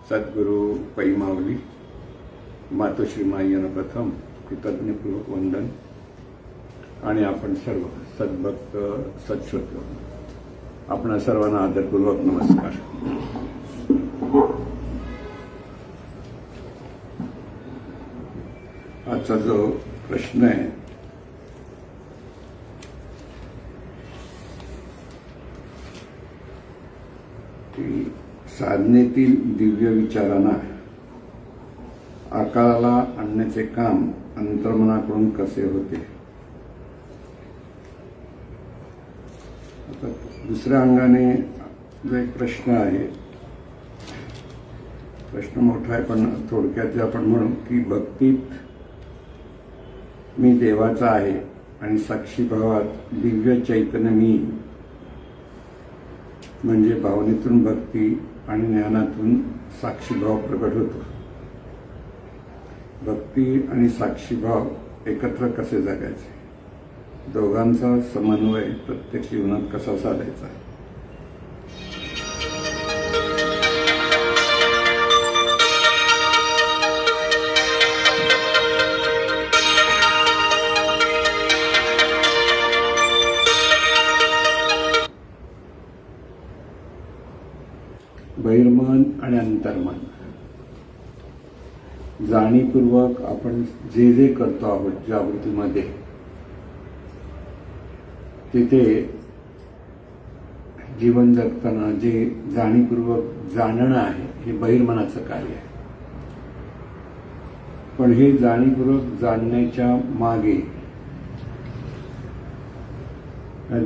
सद्गुरु पै माऊली मातोश्री माई यांना प्रथम कृतज्ञपूर्वक वंदन आणि आपण सर्व सद्भक्त सत्श्रोते आपणा सर्वांना आदरपूर्वक नमस्कार। आजचा जो प्रश्न आहे की साधनेतील दिव्य विचारांना आकाराला आणण्याचे काम अंतर्मनाकडून कसे होते। आता दुसऱ्या अंगाने जो एक प्रश्न आहे, प्रश्न मोठा आहे पण थोडक्यात आपण म्हणू की भक्तीत मी देवाचा आहे आणि साक्षीभावात दिव्य चैतन्य मी, म्हणजे भावनेतून भक्ती आणि ज्ञानातून साक्षीभाव प्रकट होतो। भक्ती आणि साक्षीभाव एकत्र कसे जगायचे, दोघांचा समन्वय प्रत्येक जीवनात कसा साधायचा। बहिर्मन आणि अंतर्मन, जाणीवपूर्वक आपण जे जे करतो आहोत जागृतीमध्ये तिथे जीवन जगताना जे जाणीवपूर्वक जाणणं आहे हे बहिर्मनाचं कार्य आहे। पण हे जाणीवपूर्वक जाणण्याच्या मागे,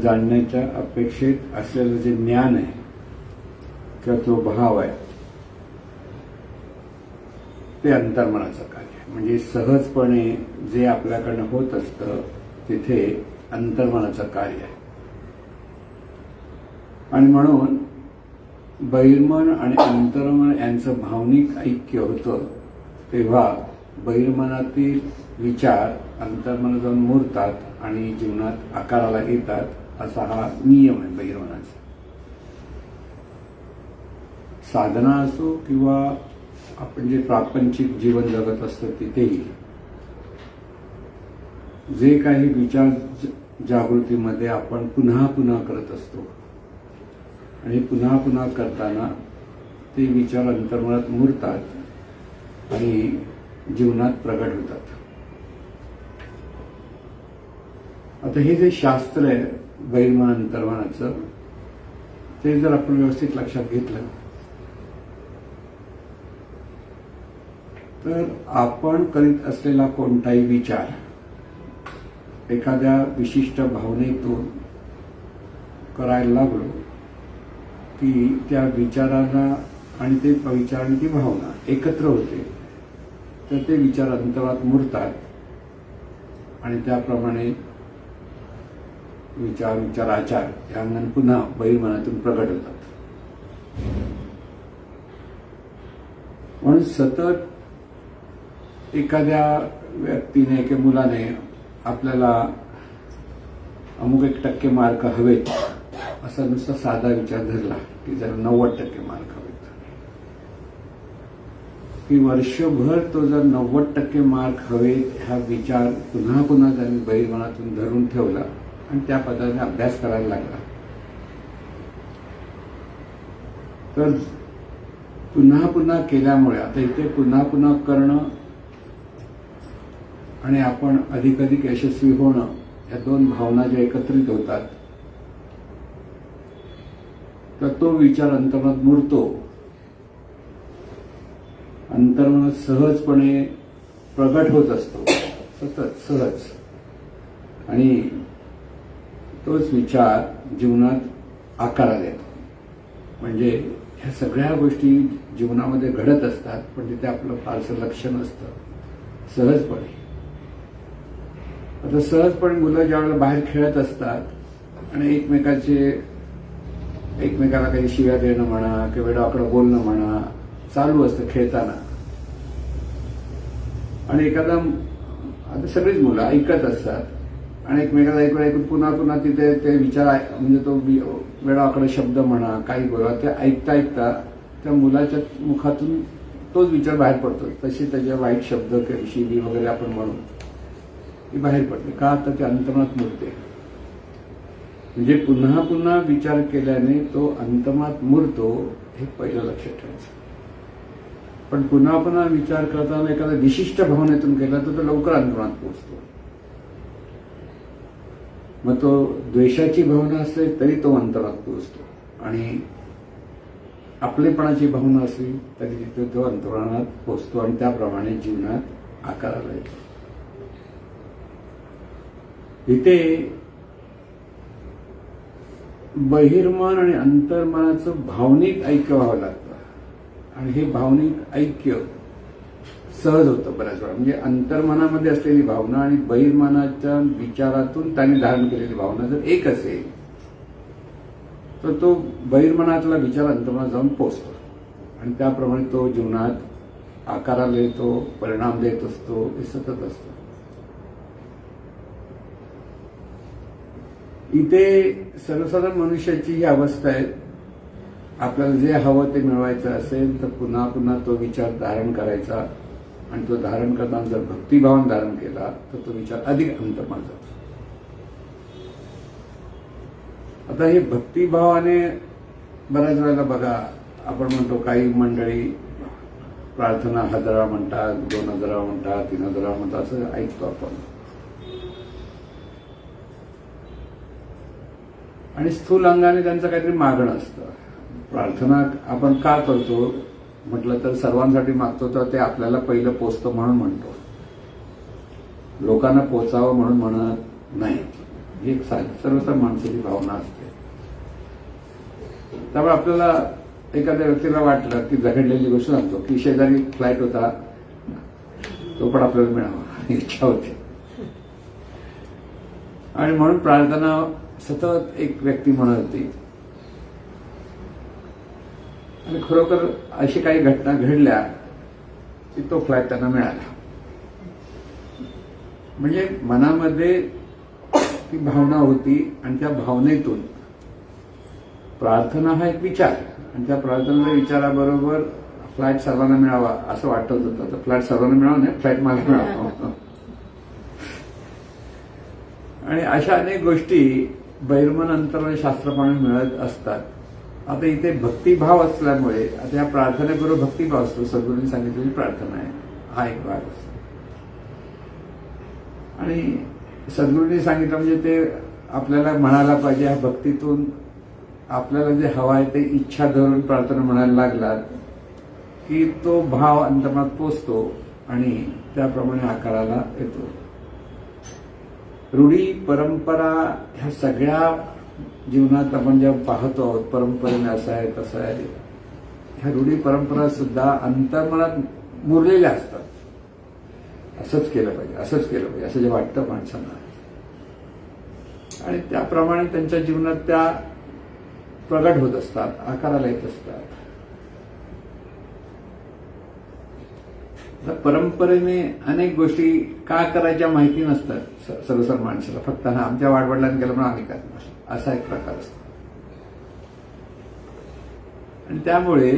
जाणण्याच्या अपेक्षेत असलेलं जे ज्ञान आहे किंवा तो भाव आहे ते अंतर्मनाचं कार्य आहे। म्हणजे सहजपणे जे आपल्याकडनं होत असतं तिथे अंतर्मनाचं कार्य आहे। आणि म्हणून बहिर्मन आणि अंतर्मन यांचं भावनिक ऐक्य होतं तेव्हा बहिर्मनातील विचार अंतर्मनात जाऊन मुरतात आणि जीवनात आकाराला येतात, असा हा नियम आहे बहिर्मनाचा। साधना असो किंवा आपण जे प्रापंचिक जीवन जगत असतो तिथेही जे काही विचार जागृतीमध्ये आपण पुन्हा पुन्हा करत असतो आणि पुन्हा पुन्हा करताना ते विचार अंतर्मनात मुरतात आणि जीवनात प्रगट होतात। आता हे जे शास्त्र आहे बहिर्मन अंतर्मनाचं, ते जर आपण व्यवस्थित लक्षात घेतलं तर आपण करीत असलेला कोणताही विचार एखाद्या विशिष्ट भावनेतून करायला लागलो की त्या विचाराला आणि ते विचार आणि ती भावना एकत्र होते, तर ते विचार अंतरात मुरतात आणि त्याप्रमाणे विचार आचार या अंगाने पुन्हा बहिर्मनातून प्रगट होतात। म्हणून सतत एखाद्या व्यक्तीने किंवा मुलाने आपल्याला अमुक 1% मार्क हवेत असा नुसता साधा विचार धरला की जर 90% मार्क हवेत, की वर्षभर तो जर 90% मार्क हवेत हा विचार पुन्हा पुन्हा त्यांनी बहिर्मनातून धरून ठेवला आणि त्या पद्धतीने अभ्यास करायला लागला, तर पुन्हा पुन्हा केल्यामुळे आता इथे पुन्हा पुन्हा करणं आणि आपण अधिकाधिक यशस्वी होणं या दोन भावना ज्या एकत्रित होतात, तर तो विचार अंतर्मनात मुरतो, अंतर्मनात सहजपणे प्रगट होत असतो, सतत सहज, आणि तोच विचार जीवनात आकाराला येतो। म्हणजे ह्या सगळ्या गोष्टी जीवनामध्ये घडत असतात पण तिथे आपलं फारसं लक्ष नसतं, सहजपणे। आता सहजपणे मुलं ज्यावेळेला बाहेर खेळत असतात आणि एकमेकाला काही शिव्या देणं म्हणा किंवा वेडावाकडं बोलणं म्हणा चालू असतं खेळताना, आणि एखादा आता सगळीच मुलं ऐकत असतात आणि एकमेकाला ऐकून पुन्हा पुन्हा तिथे ते विचार म्हणजे तो वेडावाकडे शब्द म्हणा काही बोला ते ऐकता ऐकता त्या मुलाच्या मुखातून तोच विचार बाहेर पडतो. तसे त्याच्या वाईट शब्द किंवा शिवी वगैरे आपण म्हणू ती बाहेर पडते. का तर ते अंतर्मनात मुरते. म्हणजे पुन्हा पुन्हा विचार केल्याने तो अंतर्मनात मुरतो, हे पहिलं लक्षात ठेवायचं. पण पुन्हा पुन्हा विचार करताना एखाद्या विशिष्ट भावनेतून केला तर तो लवकर अंतर्मनात पोहोचतो. मग तो द्वेषाची भावना असते तरी तो अंतरात पोहोचतो, आणि आपलेपणाची भावना असली तरी तिथे तो अंतराळात पोहोचतो, आणि त्याप्रमाणे जीवनात आकाराला येतो. इथे बहिर्मन आणि अंतर्मनाचं भावनिक ऐक्य व्हावं लागतं, आणि हे भावनिक ऐक्य सहज होतं बऱ्याच वेळा. म्हणजे अंतर्मनामध्ये असलेली भावना आणि बहिर्मनाच्या विचारातून त्याने धारण केलेली भावना जर एक असेल तर तो बहिर्मनातला विचार अंतर्मनात जाऊन पोचतो, आणि त्याप्रमाणे तो जीवनात आकाराला येतो, परिणाम देत असतो, हे सतत असतं. इथे सर्वसाधारण मनुष्याची ही अवस्था आहे. आपल्याला जे हवं ते मिळवायचं असेल तर पुन्हा पुन्हा तो विचार धारण करायचा, आणि तो धारण करताना जर भक्तिभावाने धारण केला तर तो विचार अधिक अंतर्मनात जातो. आता हे भक्तिभावाने बऱ्याच वेळेला बघा, आपण म्हणतो काही मंडळी प्रार्थना 1000 म्हणतात, 2000 म्हणतात, 3000 म्हणतात, असं ऐकतो आपण. आणि स्थूल अंगाने त्यांचं काहीतरी मागणं असतं. प्रार्थना आपण का करतो म्हटलं तर सर्वांसाठी मागतो, तर ते आपल्याला पहिलं पोचतं म्हणून म्हणतो, लोकांना पोचावं म्हणून म्हणत नाही. ही एक सर्वसाधारण माणसाची भावना असते. त्यामुळे आपल्याला एखाद्या व्यक्तीला वाटलं की झगडलेली गोष्ट सांगतो की शेजारी फ्लाईट होता, तो पण आपल्याला मिळावा इच्छा होती, आणि म्हणून प्रार्थना सतत एक व्यक्ती म्हणत होती. आणि खरोखर अशी काही घटना घडल्या की तो फ्लाईट त्यांना मिळाला. म्हणजे मनामध्ये ती भावना होती, आणि त्या भावनेतून प्रार्थना हा एक विचार, आणि त्या प्रार्थनेच्या विचाराबरोबर फ्लाईट सर्वांना मिळावा असं वाटत होतं. तर फ्लाईट सर्वांना मिळावं नाही, फ्लाईट मला मिळावं. आणि अशा अनेक गोष्टी बहिर्मन अंतर्मन शास्त्रप्रमाणे मिळत असतात. आता इथे भक्तिभाव असल्यामुळे आता या प्रार्थनेबरोबर भक्तिभाव असतो. सद्गुरूंनी सांगितलेली प्रार्थना आहे, हा एक भाग असतो. आणि सद्गुरूंनी सांगितलं म्हणजे ते आपल्याला म्हणायला पाहिजे, ह्या भक्तीतून आपल्याला जे हवं आहे ते इच्छा धरून प्रार्थना म्हणायला लागलात की तो भाव अंतर्मनात पोचतो, आणि त्याप्रमाणे आकाराला येतो. रूढी परंपरा ह्या सगळ्या जीवनात आपण जेव्हा पाहतो आहोत, परंपरेने असं आहे तसं आहे, ह्या रूढी परंपरा सुद्धा अंतर्मनात मुरलेल्या असतात. असंच केलं पाहिजे, असंच केलं पाहिजे असं जे वाटतं माणसांना, आणि त्याप्रमाणे त्यांच्या जीवनात त्या प्रगट होत असतात, आकाराला येत असतात. परंपरेने अनेक गोष्टी का करायच्या माहिती नसतात सर्वसाधारण माणसाला. फक्त हा आमच्या वाडवडिलांनी केलं म्हणून आम्ही करणार, असा एक प्रकार असतो. आणि त्यामुळे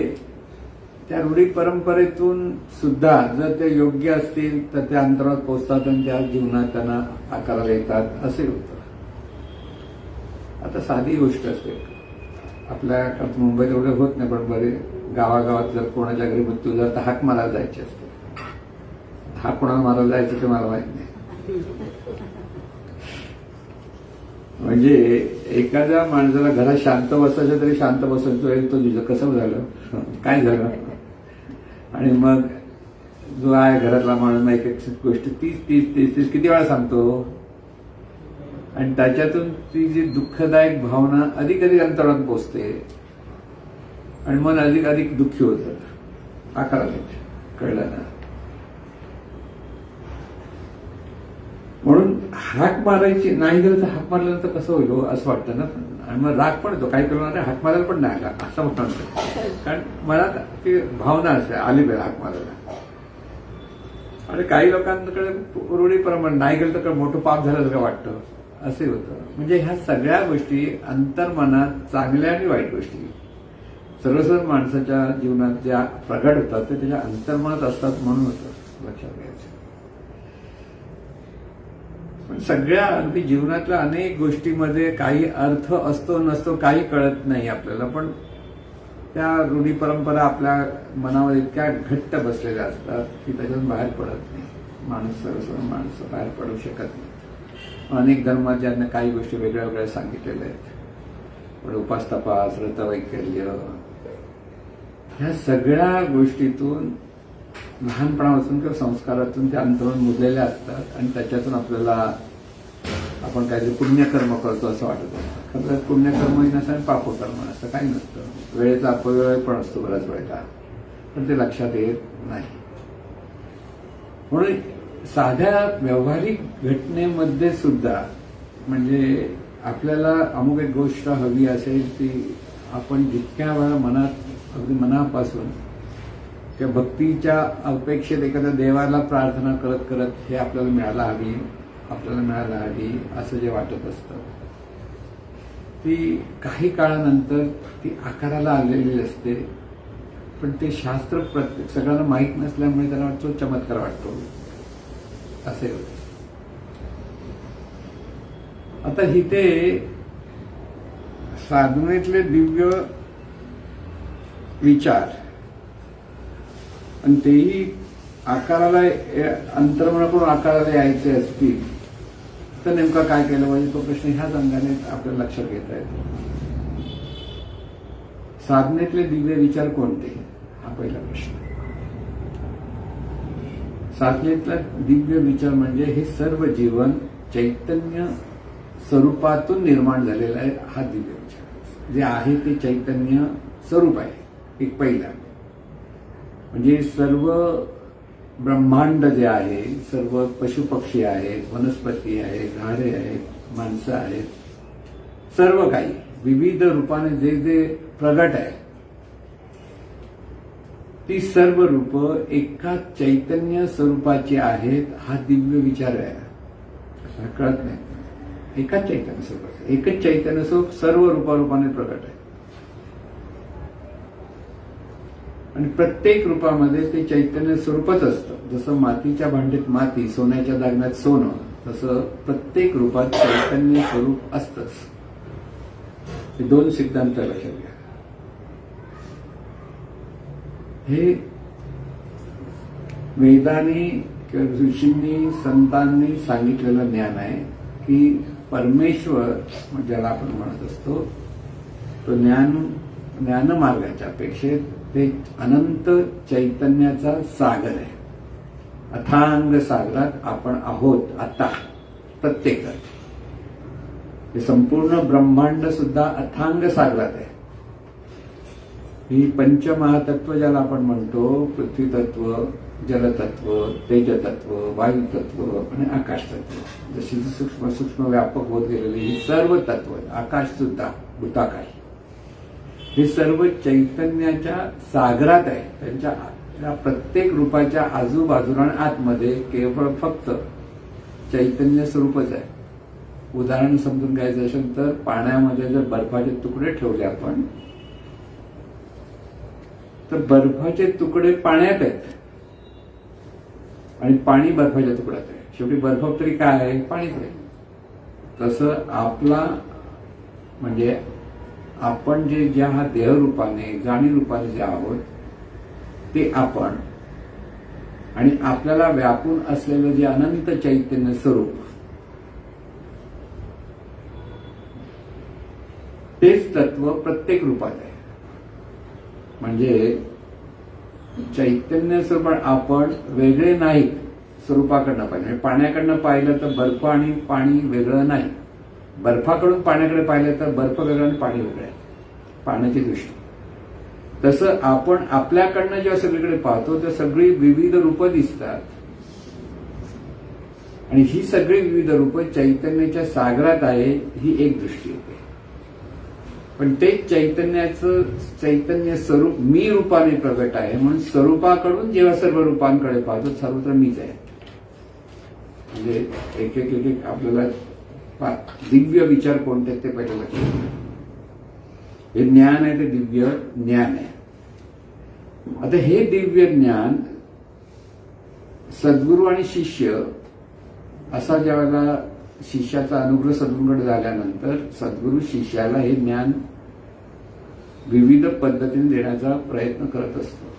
त्या रूढी परंपरेतून सुद्धा जर ते योग्य असतील तर त्या अंतरात पोहोचतात, आणि त्या जीवनात त्यांना आकाराला येतात, असे होतं. आता साधी गोष्ट असते, आपल्या मुंबईत एवढे होत नाही, पण बरे गावागावात जर कोणाच्या घरी मृत्यू झाला तर हाक मारायला जायची असते. हाक कोणाला मारायला जायचं ते मला माहित नाही. म्हणजे एखाद्या माणसाला घरात शांत बसायचं तरी शांत बसायचो, तो तुझं कसं झालं, काय झालं, आणि मग जो आहे घरातला माणूस एक एक गोष्ट 30 किती वेळा सांगतो, आणि त्याच्यातून ती जी दुःखदायक भावना अधिक अधिक अंतरात पोचते, आणि मन अधिक अधिक दुःखी होतं. आकाराला कळलं ना. म्हणून हाक मारायची नाही गेलं तर हाक मारल्यानंतर कसं होईल असं वाटतं ना. आणि मग राग पण येतो, काय करणार हाक मारायला पण नाही आला असं म्हणतात, कारण मनात ती भावना असते आली पाहिजे हाक मारायला. आणि काही लोकांकडे रूढीप्रमाणे नाही गेलं तर मोठं पाप झाल्यासारखं वाटतं, असे होतं. म्हणजे ह्या सगळ्या गोष्टी अंतर्मनात चांगल्या आणि वाईट गोष्टी सर्वसाधारण माणसाच्या जीवनात ज्या प्रगट होतात ते त्याच्या अंतर्मनात असतात म्हणून होतं, लक्षात घ्यायचं. पण सगळ्या अगदी जीवनातल्या अनेक गोष्टीमध्ये काही अर्थ असतो नसतो काही कळत नाही आपल्याला, पण त्या रूढी परंपरा आपल्या मनावर इतक्या घट्ट बसलेल्या असतात की त्याच्यातून बाहेर पडत नाही. सर्वसाधारण माणसं बाहेर पडू शकत नाही. अनेक धर्मात ज्यांना काही गोष्टी वेगळ्या वेगळ्या सांगितलेल्या आहेत, पण उपासतापास, व्रतवैकल्य, ह्या सगळ्या गोष्टीतून लहानपणापासून किंवा संस्कारातून त्या अंतर्मन मुरलेल्या असतात आणि त्याच्यातून आपल्याला आपण काहीतरी पुण्यकर्म करतो असं वाटत असतं. खरं पुण्यकर्मही नसतं आणि पापकर्म असं काही नसतं. वेळेचा अपव्यय पण असतो बऱ्याच वेळेला, पण ते लक्षात येत नाही. म्हणून साध्या व्यावहारिक घटनेमध्ये सुद्धा म्हणजे आपल्याला अमुक एक गोष्ट हवी असेल ती आपण जितक्या वेळा मनात अगदी मनापासून त्या भक्तीच्या अपेक्षेत एखाद्या देवाला प्रार्थना करत करत हे आपल्याला मिळायला हवी असं जे वाटत असतं, ती काही काळानंतर ती आकाराला आलेली असते. पण ते शास्त्र प्रत्येक सगळ्यांना माहीत नसल्यामुळे त्यांना वाटतो चमत्कार वाटतो असे होते. आता इथे साधनेतले दिव्य विचार आणि तेही आकाराला अंतर्मनाकडून आकाराला यायचे असतील तर नेमका काय केलं पाहिजे तो प्रश्न ह्याच अंगाने आपल्याला लक्षात घेता येतो. साधनेतले दिव्य विचार कोणते हा पहिला प्रश्न. साधनेतला दिव्य विचार म्हणजे हे सर्व जीवन चैतन्य स्वरूपातून निर्माण झालेला आहे हा दिव्य विचार. जे आहे ते चैतन्य स्वरूप आहे एक पहिला. म्हणजे सर्व ब्रह्मांड जे आहे, सर्व पशुपक्षी आहेत, वनस्पती आहेत, झाडे आहेत, माणसं आहेत, सर्व काही विविध रूपाने जे जे प्रगट आहे ती सर्व रूप एका चैतन्य स्वरूपाची आहेत हा दिव्य विचार आहे. कळत नाही. एकाच चैतन्य स्वरूप, एकच चैतन्य स्वरूप सर्व रूपारूपाने प्रगट आहे आणि प्रत्येक रूपामध्ये ते चैतन्य स्वरूपच असतं. जसं मातीच्या भांड्यात माती, सोन्याच्या दागिन्यात सोनं, तसं प्रत्येक रूपात चैतन्य स्वरूप असतंच. हे दोन सिद्धांत लक्षात घ्या. हे वेदांनी किंवा ऋषींनी संतांनी सांगितलेलं ज्ञान आहे की परमेश्वर ज्याला आपण म्हणत असतो तो ज्ञानमार्गाच्या अपेक्षेत ते अनंत चैतन्याचा सागर आहे. अथांग सागरात आपण आहोत आता प्रत्येक. हे संपूर्ण ब्रह्मांड सुद्धा अथांग सागरात आहे. ही पंचमहातत्व ज्याला आपण म्हणतो, पृथ्वी तत्व, जलतत्व, तेजतत्व, वायुतत्व आणि आकाश तत्व, जशी सूक्ष्म सूक्ष्म व्यापक होत गेलेली ही सर्व तत्व, आकाश सुद्धा, भूताकाश, हे सर्व चैतन्याच्या सागरात आहे. त्यांच्या प्रत्येक रूपाच्या आजूबाजूला आणि आतमध्ये केवळ फक्त चैतन्य स्वरूपच आहे. उदाहरण समजून घ्यायचं असेल तर पाण्यामध्ये जर बर्फाचे तुकडे ठेवले आपण तर बर्फाचे तुकडे पाण्यात आहेत आणि पाणी बर्फाच्या तुकड्यात आहे. शेवटी बर्फ तरी काय आहे? पाणीच आहे. तसं आपला म्हणजे आपण जे ज्या हा देहरूपाने जाणीव रूपाने जे आहोत ते आपण आणि आपल्याला व्यापून असलेलं जे अनंत चैतन्य स्वरूप तेच तत्व प्रत्येक रूपात आहे. म्हणजे चैतन्य स्वरूप आपण वेगळे नाहीत स्वरूपाकडनं पाहिजे. म्हणजे पाण्याकडनं पाहिलं तर बर्फ आणि पाणी वेगळं नाही. बर्फाकडून पाण्याकडे पाहिलं तर बर्फ वेगळं आणि पाणी वेगळं आहे पाण्याची दृष्टी. तसं आपण आपल्याकडनं जेव्हा सगळीकडे पाहतो तर सगळी विविध रूपं दिसतात आणि ही सगळी विविध रूपं चैतन्याच्या सागरात आहे ही एक दृष्टी येते. पण ते चैतन्य स्वरूप मी रूपाने प्रगट आहे म्हणून स्वरूपाकडून जेव्हा सर्व रूपांकडे पाहतो सर्वत्र मीच आहे. म्हणजे एक एक एक एक आपल्याला दिव्य विचार कोणते ते पहिले लक्षात. हे ज्ञान आहे ते दिव्य ज्ञान आहे. आता हे दिव्य ज्ञान सद्गुरू आणि शिष्य असा ज्यावेळेला शिष्याचा अनुग्रह सद्गुरूकडे झाल्यानंतर सद्गुरू शिष्याला हे ज्ञान विविध पद्धतीने देण्याचा प्रयत्न करत असतो.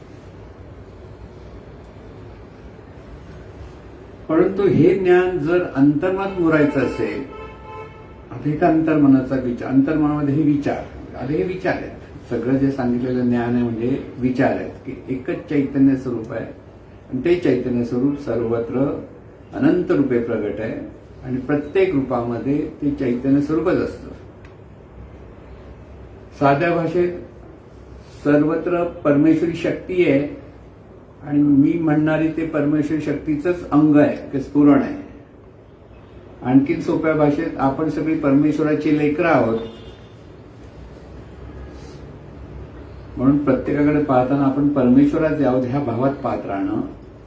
परंतु हे ज्ञान जर अंतर्मनात मुरायचं असेल, आता हे अंतर्मनाचा विचार, अंतर्मनामध्ये हे विचार, आता हे विचार आहेत. सगळं जे सांगितलेलं ज्ञान आहे म्हणजे विचार आहेत की एकच चैतन्य स्वरूप आहे आणि ते चैतन्य स्वरूप सर्वत्र अनंत रूपे प्रगट आहे आणि प्रत्येक रूपामध्ये ते चैतन्य स्वरूपच असतं. साध्या भाषेत सर्वत्र परमेश्वरी शक्ती आहे आणि मी म्हणणारी ते परमेश्वरी शक्तीचंच अंग आहे, ते स्फुरण आहे. आणखी सोप्या भाषेत आपण सगळी परमेश्वराची लेकरं आहोत. म्हणून प्रत्येकाकडे पाहताना आपण परमेश्वराचे आहोत ह्या भावात पाहत राहणं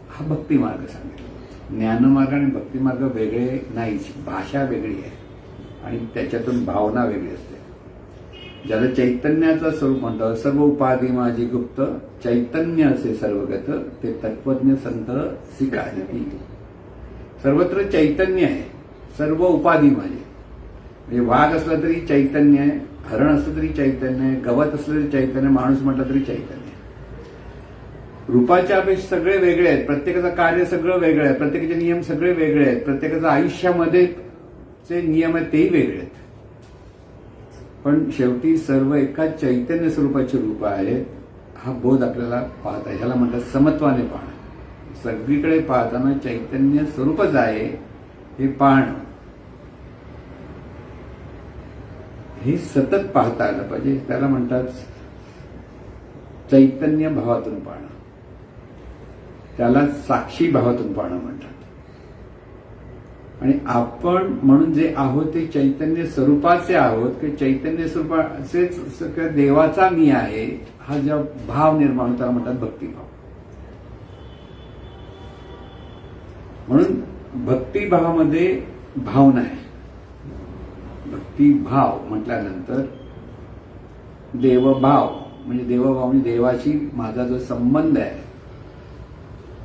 हा भक्ती मार्ग सांगितला. ज्ञानमार्ग आणि भक्ती मार्ग वेगळे नाहीच, भाषा वेगळी आहे आणि त्याच्यातून भावना वेगळी असते. ज्याला चैतन्याचं स्वरूप म्हणतात, सर्व उपाधी माझी गुप्त चैतन्य असे सर्वगत ते तत्वज्ञ संत स्वीकारती. सर्वत्र चैतन्य आहे, सर्व उपाधी माझी. म्हणजे वाघ असला तरी चैतन्य आहे, हरण असलं तरी चैतन्य आहे, गवत असलं तरी चैतन्य, माणूस म्हटलं तरी चैतन्य. रूपाच्या अपेक्षा सगळे वेगळे आहेत, प्रत्येकाचं कार्य सगळं वेगळं आहे, प्रत्येकाचे नियम सगळे वेगळे आहेत, प्रत्येकाचं आयुष्यामध्ये जे नियम आहेत तेही वेगळे आहेत. पण शेवटी सर्व एका चैतन्य स्वरूपाचे रूप आहेत. हा बोध आपल्याला पाहता, ह्याला म्हणतात समत्वाने पाहणं. सगळीकडे पाहताना चैतन्य स्वरूपच आहे हे पाहणं, हे सतत पाहता आलं पाहिजे. त्याला म्हणतात चैतन्य भावातून पाहणं, त्याला साक्षी भावातून पाहणं म्हणतात. आणि आपण म्हणून जे आहोत ते चैतन्य स्वरूपाचे आहोत, की चैतन्य स्वरूपाचेच देवाचा मी आहे हा जो भाव निर्माण होता म्हणतात भक्तिभाव. म्हणून भक्तिभावामध्ये भावना आहे. भक्तिभाव म्हटल्यानंतर देवभाव म्हणजे देवभाव म्हणजे देवाशी माझा जो संबंध आहे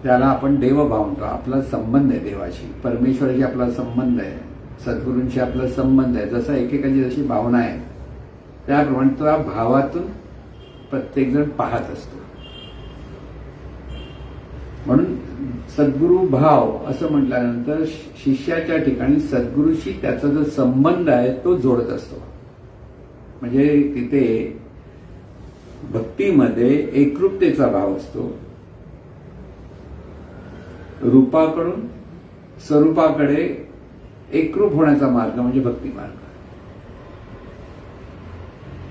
त्याला आपण देवभाव म्हणतो. आपला संबंध आहे देवाशी, परमेश्वराशी आपला संबंध आहे, सद्गुरूंशी आपला संबंध आहे. जसं एकेकाची जशी भावना आहे त्याप्रमाणे त्या भावातून प्रत्येकजण पाहत असतो. म्हणून सद्गुरू भाव असं म्हटल्यानंतर शिष्याच्या ठिकाणी सद्गुरूशी त्याचा जो संबंध आहे तो जोडत असतो. म्हणजे तिथे भक्तीमध्ये एकरूपतेचा भाव असतो. रूपाकडून स्वरूपाकडे एकरूप होण्याचा मार्ग म्हणजे भक्ती मार्ग.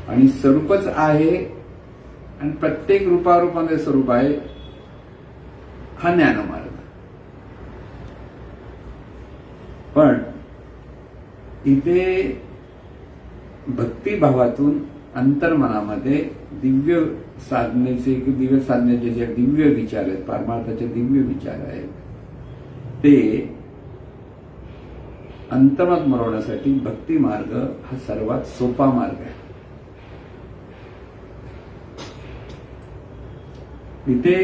आणि स्वरूपच आहे आणि प्रत्येक रूपारूपामध्ये स्वरूप आहे हा ज्ञानमार्ग. पण इथे भक्तिभावातून अंतर्मनामध्ये दिव्य साधनेचे की दिव्य साधनेचे जे दिव्य विचार आहेत, परमार्थाचे दिव्य विचार आहेत, ते अंतर्मनात मिळवण्यासाठी भक्ती मार्ग हा सर्वात सोपा मार्ग आहे. इथे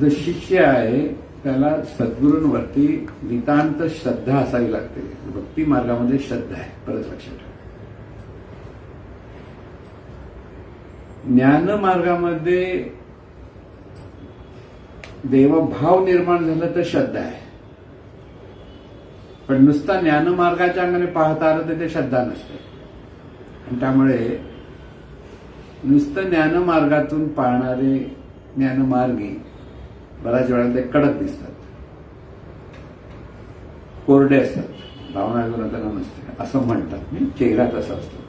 जो शिष्य आहे त्याला सद्गुरूंवरती नितांत श्रद्धा असावी लागते. भक्ती मार्गामध्ये श्रद्धा आहे, परत लक्षात ठेवा. ज्ञान मार्गामध्ये देवभाव निर्माण झाला तर श्रद्धा आहे, पण नुसता ज्ञानमार्गाच्या अंगाने पाहता आलं तर ते श्रद्धा नसते. आणि त्यामुळे नुसतं ज्ञानमार्गातून पाहणारे ज्ञानमार्गी बऱ्याच वेळा ते कडक दिसतात, कोरडे असतात, भावना त्यांना नसते असं म्हणतात. मी चेहरा तसा असतो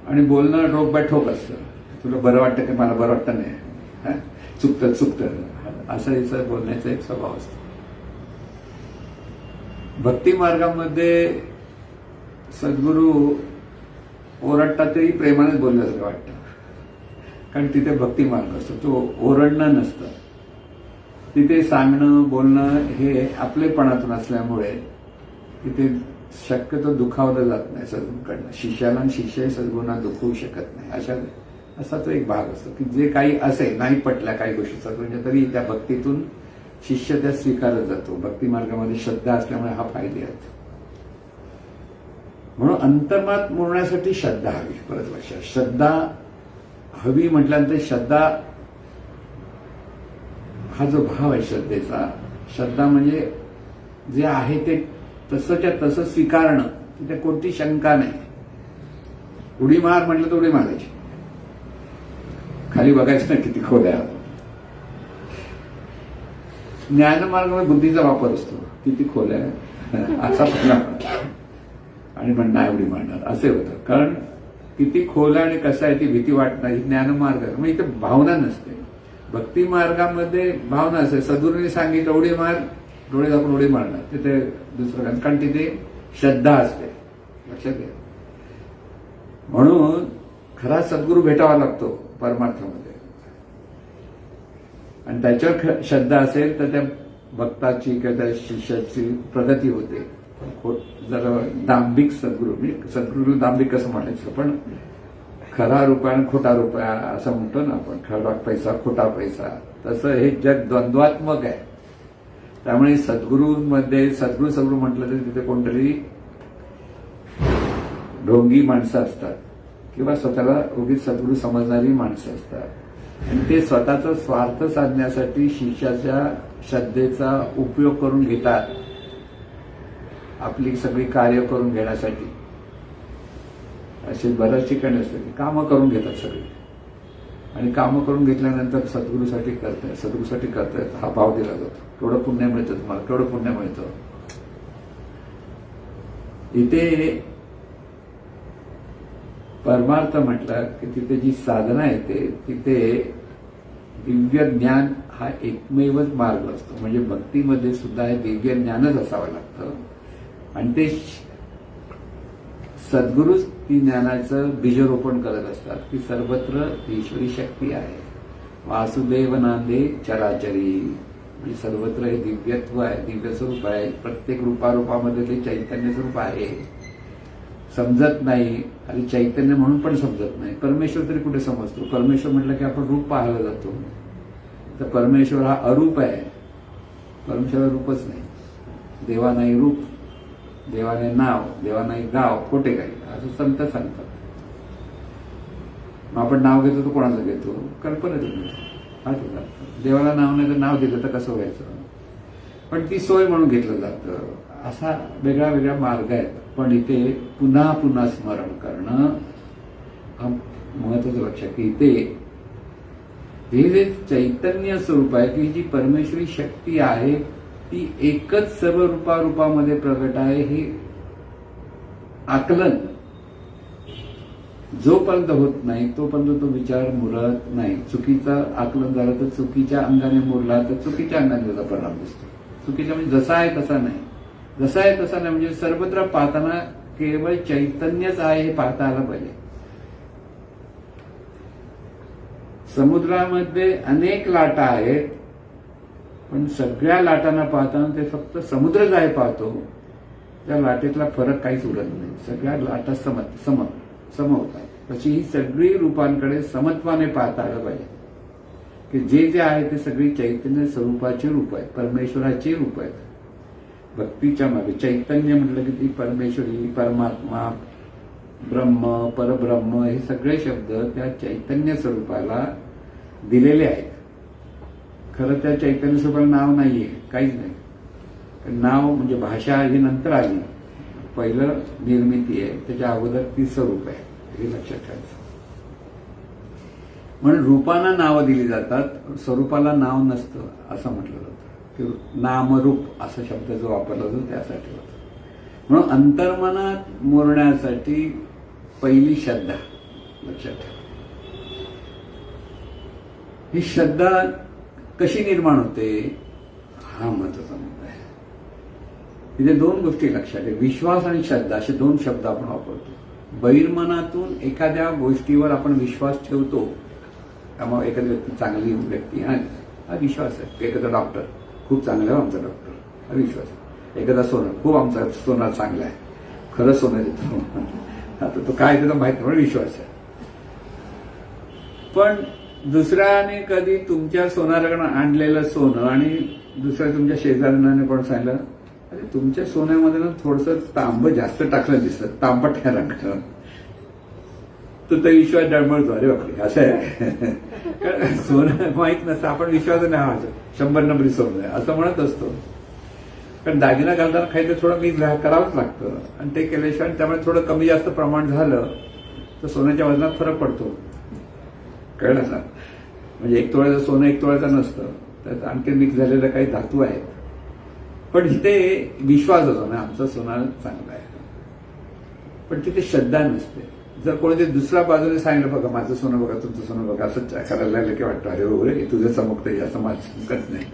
आणि बोलणं ठोक बाय ठोक असतं. तुला बरं वाटतं की मला बरं वाटतं नाही, चुकतं असं याचा बोलण्याचा एक स्वभाव असतो. भक्ती मार्गामध्ये सद्गुरू ओरडतात तेही प्रेमानेच बोलल्यासारखं वाटतं, कारण तिथे भक्ती मार्ग असतो. तो ओरडणं नसतं, तिथे सांगणं बोलणं हे आपलेपणातून असल्यामुळे तिथे शक्यतो दुखावलं जात नाही सद्गुरूकडनं. शिष्याला आणि शिष्य सद्गुरूंना दुखवू शकत नाही. असा तो एक भाग असतो की जे काही असेल नाही पटल्या काही गोष्टीचा म्हणजे तरी त्या भक्तीतून शिष्य त्या स्वीकारत जातो. भक्ती मार्गामध्ये श्रद्धा असल्यामुळे हा फायदे आहेत. म्हणून अंतर्मनात मुरण्यासाठी श्रद्धा हवी. परत लक्षात, श्रद्धा हवी म्हटल्यानंतर श्रद्धा हा जो भाव आहे श्रद्धेचा, श्रद्धा म्हणजे जे आहे ते तसंच्या तसं स्वीकारणं, तिथे कोणती शंका नाही. उडी मार म्हटलं तर उडी मारायची, खाली बघायचं ना किती खोल आहे. ज्ञानमार्गामध्ये बुद्धीचा वापर असतो, किती खोल आहे असा आणि म्हणणं उडी मारणार असे होतं. कारण किती खोल आहे आणि कसं आहे ती भीती वाटणार. ज्ञानमार्ग मग इथे भावना नसते. भक्ती मार्गामध्ये भावना असते. सद्गुरूंनी सांगितलं उडी मार, डोळे दाखवून उडी मारणार, तिथे दुसरं कारण तिथे श्रद्धा असते. लक्षात घ्या. म्हणून खरा सद्गुरू भेटावा लागतो परमार्थामध्ये आणि त्याच्यावर श्रद्धा असेल तर त्या भक्ताची किंवा त्या शिष्याची प्रगती होते. जर दांभिक सद्गुरू म्हणजे सद्गुरू दांभिक कसं म्हणायचं, पण खरा रुपया आणि खोटा रुपया असं म्हणतो ना आपण, खरा पैसा खोटा पैसा, तसं हे जग द्वंद्वात्मक आहे. त्यामुळे सद्गुरूंमध्ये सद्गुरू म्हटलं तरी तिथे कोणतरी ढोंगी माणसं असतात किंवा स्वतःला उगीच सद्गुरू समजणारी माणसं असतात आणि ते स्वतःचा स्वार्थ साधण्यासाठी शिष्याच्या श्रद्धेचा उपयोग करून घेतात. आपली सगळी कार्य करून घेण्यासाठी असे बऱ्याच ठिकाणी असतात की कामं करून घेतात सगळी आणि कामं करून घेतल्यानंतर सद्गुरूसाठी करतायत हा भाव दिला जातो. केवढं पुण्य मिळतं तुम्हाला, केवढं पुण्य मिळतं. इथे परमार्थ म्हटलं की तिथे जी साधना येते तिथे दिव्य ज्ञान हा एकमेवच मार्ग असतो. म्हणजे भक्तीमध्ये सुद्धा हे दिव्य ज्ञानच असावं लागतं आणि ते सद्गुरूच ती ज्ञानाचं बीजरोपण करत असतात की सर्वत्र ईश्वरी शक्ती आहे. वासुदेव नांदे चराचरी म्हणजे सर्वत्र हे दिव्यत्व आहे, दिव्य स्वरूप आहे. प्रत्येक रूपामध्ये ते चैतन्य स्वरूप आहे. समजत नाही आणि चैतन्य म्हणून पण समजत नाही. परमेश्वर तरी कुठे समजतो. परमेश्वर म्हटलं की आपण रूप पाहायला जातो, तर परमेश्वर हा अरूप आहे. परमेश्वर रूपच नाही. देवा नाही रूप, देवाने नाव, देवा नाही गाव, खोटे काही असं संत सांगतात. मग आपण नाव घेतो तर कोणाचं घेतो, कल्पनेतून घेतो. हा देवाला नाव नाही तर नाव दिलं तर कसं व्हायचं, पण ती सोय म्हणून घेतलं जातं. असा वेगळा वेगळा मार्ग आहेत. पण इथे पुन्हा पुन्हा स्मरण करणं हा महत्वाचं लक्षात की इथे हे जे चैतन्य स्वरूप आहे की जी परमेश्वरी शक्ती आहे ती एकच सर्व रूपामध्ये प्रगट आहे. हे आकलन जोपर्यंत होत नाही तोपर्यंत तो विचार मुरत नाही. चुकीचं आकलन झालं तर चुकीच्या अंगाने मुरला तर चुकीच्या अंगाने त्याचा परिणाम दिसतो. चुकीच्या म्हणजे जसा आहे तसा नाही, जसा आहे तसा नाही म्हणजे सर्वत्र पाहताना केवळ चैतन्यच आहे हे पाहता आलं पाहिजे. समुद्रामध्ये अनेक लाटा आहेत पण सगळ्या लाटांना पाहताना ते फक्त समुद्रच आहे पाहतो. त्या लाटेतला फरक काहीच उरत नाही. सगळ्या लाटा सम होतात. तशी ही सगळी रूपांकडे समत्वाने पाहता आलं पाहिजे की जे जे आहे ते सगळी चैतन्य स्वरूपाची रूप आहेत, परमेश्वराची रूप आहेत. भक्तीच्या मागे चैतन्य म्हटलं की ती परमेश्वरी, परमात्मा, ब्रह्म, परब्रह्म हे सगळे शब्द त्या चैतन्य स्वरूपाला दिलेले आहेत. खरं त्या चैतन्य स्वरूपाला नाव नाहीये, काहीच नाही. नाव म्हणजे भाषा ही नंतर आली, पहिलं निर्मिती आहे, त्याच्या अगोदर ती स्वरूप आहे हे लक्षात ठेवायचं. म्हणून रूपांना नावं दिली जातात, स्वरूपाला नाव नसतं असं म्हटलं जातं. नामरूप असा शब्द जो वापरला जातो त्यासाठी होतो. म्हणून अंतर्मनात मुरण्यासाठी पहिली श्रद्धा लक्षात ठेवा. ही श्रद्धा कशी निर्माण होते हा महत्वाचा मुद्दा आहे. इथे दोन गोष्टी लक्षात ठेवा. विश्वास आणि श्रद्धा असे दोन शब्द आपण वापरतो. बहिर्मनातून एखाद्या गोष्टीवर आपण विश्वास ठेवतो. त्यामुळे एखादी व्यक्ती चांगली व्यक्ती हा विश्वास आहे. एखादा डॉक्टर खूप चांगला आहे आमचा डॉक्टर हा विश्वास आहे. एखादा सोनं खूप आमचा सोनार चांगला आहे खरं सोनं देतो. आता तो काय त्याचा माहित नाही, पण विश्वास आहे. पण दुसऱ्याने कधी तुमच्या सोनाराकडे आणलेलं सोनं आणि दुसऱ्या तुमच्या शेजाऱ्याने कोण सांगितलं, अरे तुमच्या सोन्यामध्ये ना थोडंसं तांब जास्त टाकलं दिसतं, तांबट रंग, तर विश्वास डळमळतो. अरे बापरे, असं आहे. कारण सोनं माहीत नसतं, आपण विश्वास नाही व्हायचं, 100 नंबरी सोनं आहे असं म्हणत असतो. कारण दागिना घालताना काहीतरी थोडं मिक्स करावंच लागतं, आणि ते केल्याशिवाय त्यामुळे थोडं कमी जास्त प्रमाण झालं तर सोन्याच्या वजनात फरक पडतो. कळलं ना? म्हणजे 1 तोळ्याचं सोनं 1 तोळ्याचं नसतं, त्यात आणखी मिक्स झालेलं काही धातू आहेत. पण इथे विश्वास होतो ना, आमचं सोनं चांगलं आहे. पण तिथे श्रद्धा नसते. जर कोणी दुसऱ्या बाजूने सांगितलं, बघा माझं सोनं बघा, तुमचं सोनं बघा, असं करायला लागलं की वाटतं अरे हो रे, तुझं चमकतंय, असं माझं चमकत नाही.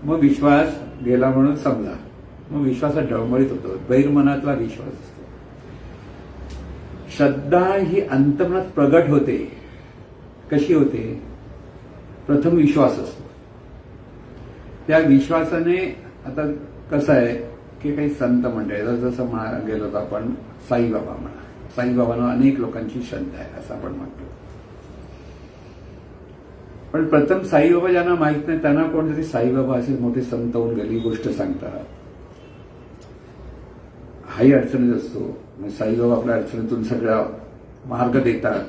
मग विश्वास गेला म्हणून समजा, मग विश्वासात डळमळीत होतो. बहिर्मनातला विश्वास असतो. श्रद्धा ही अंतर्मनात प्रगट होते. कशी होते? प्रथम विश्वास असतो. त्या विश्वासाने, आता कसं आहे की काही संत मंडळी, जसं गेलो तर आपण साईबाबा म्हणा, साईबाबांना अनेक लोकांची श्रद्धा आहे असं आपण म्हणतो. पण प्रथम साईबाबा ज्यांना माहित नाही त्यांना कोणतरी साईबाबा असे मोठे संत होऊन गेली गोष्ट सांगतात. हाही अडचणीत असतो. मग साईबाबा आपल्या अडचणीतून सगळा मार्ग देतात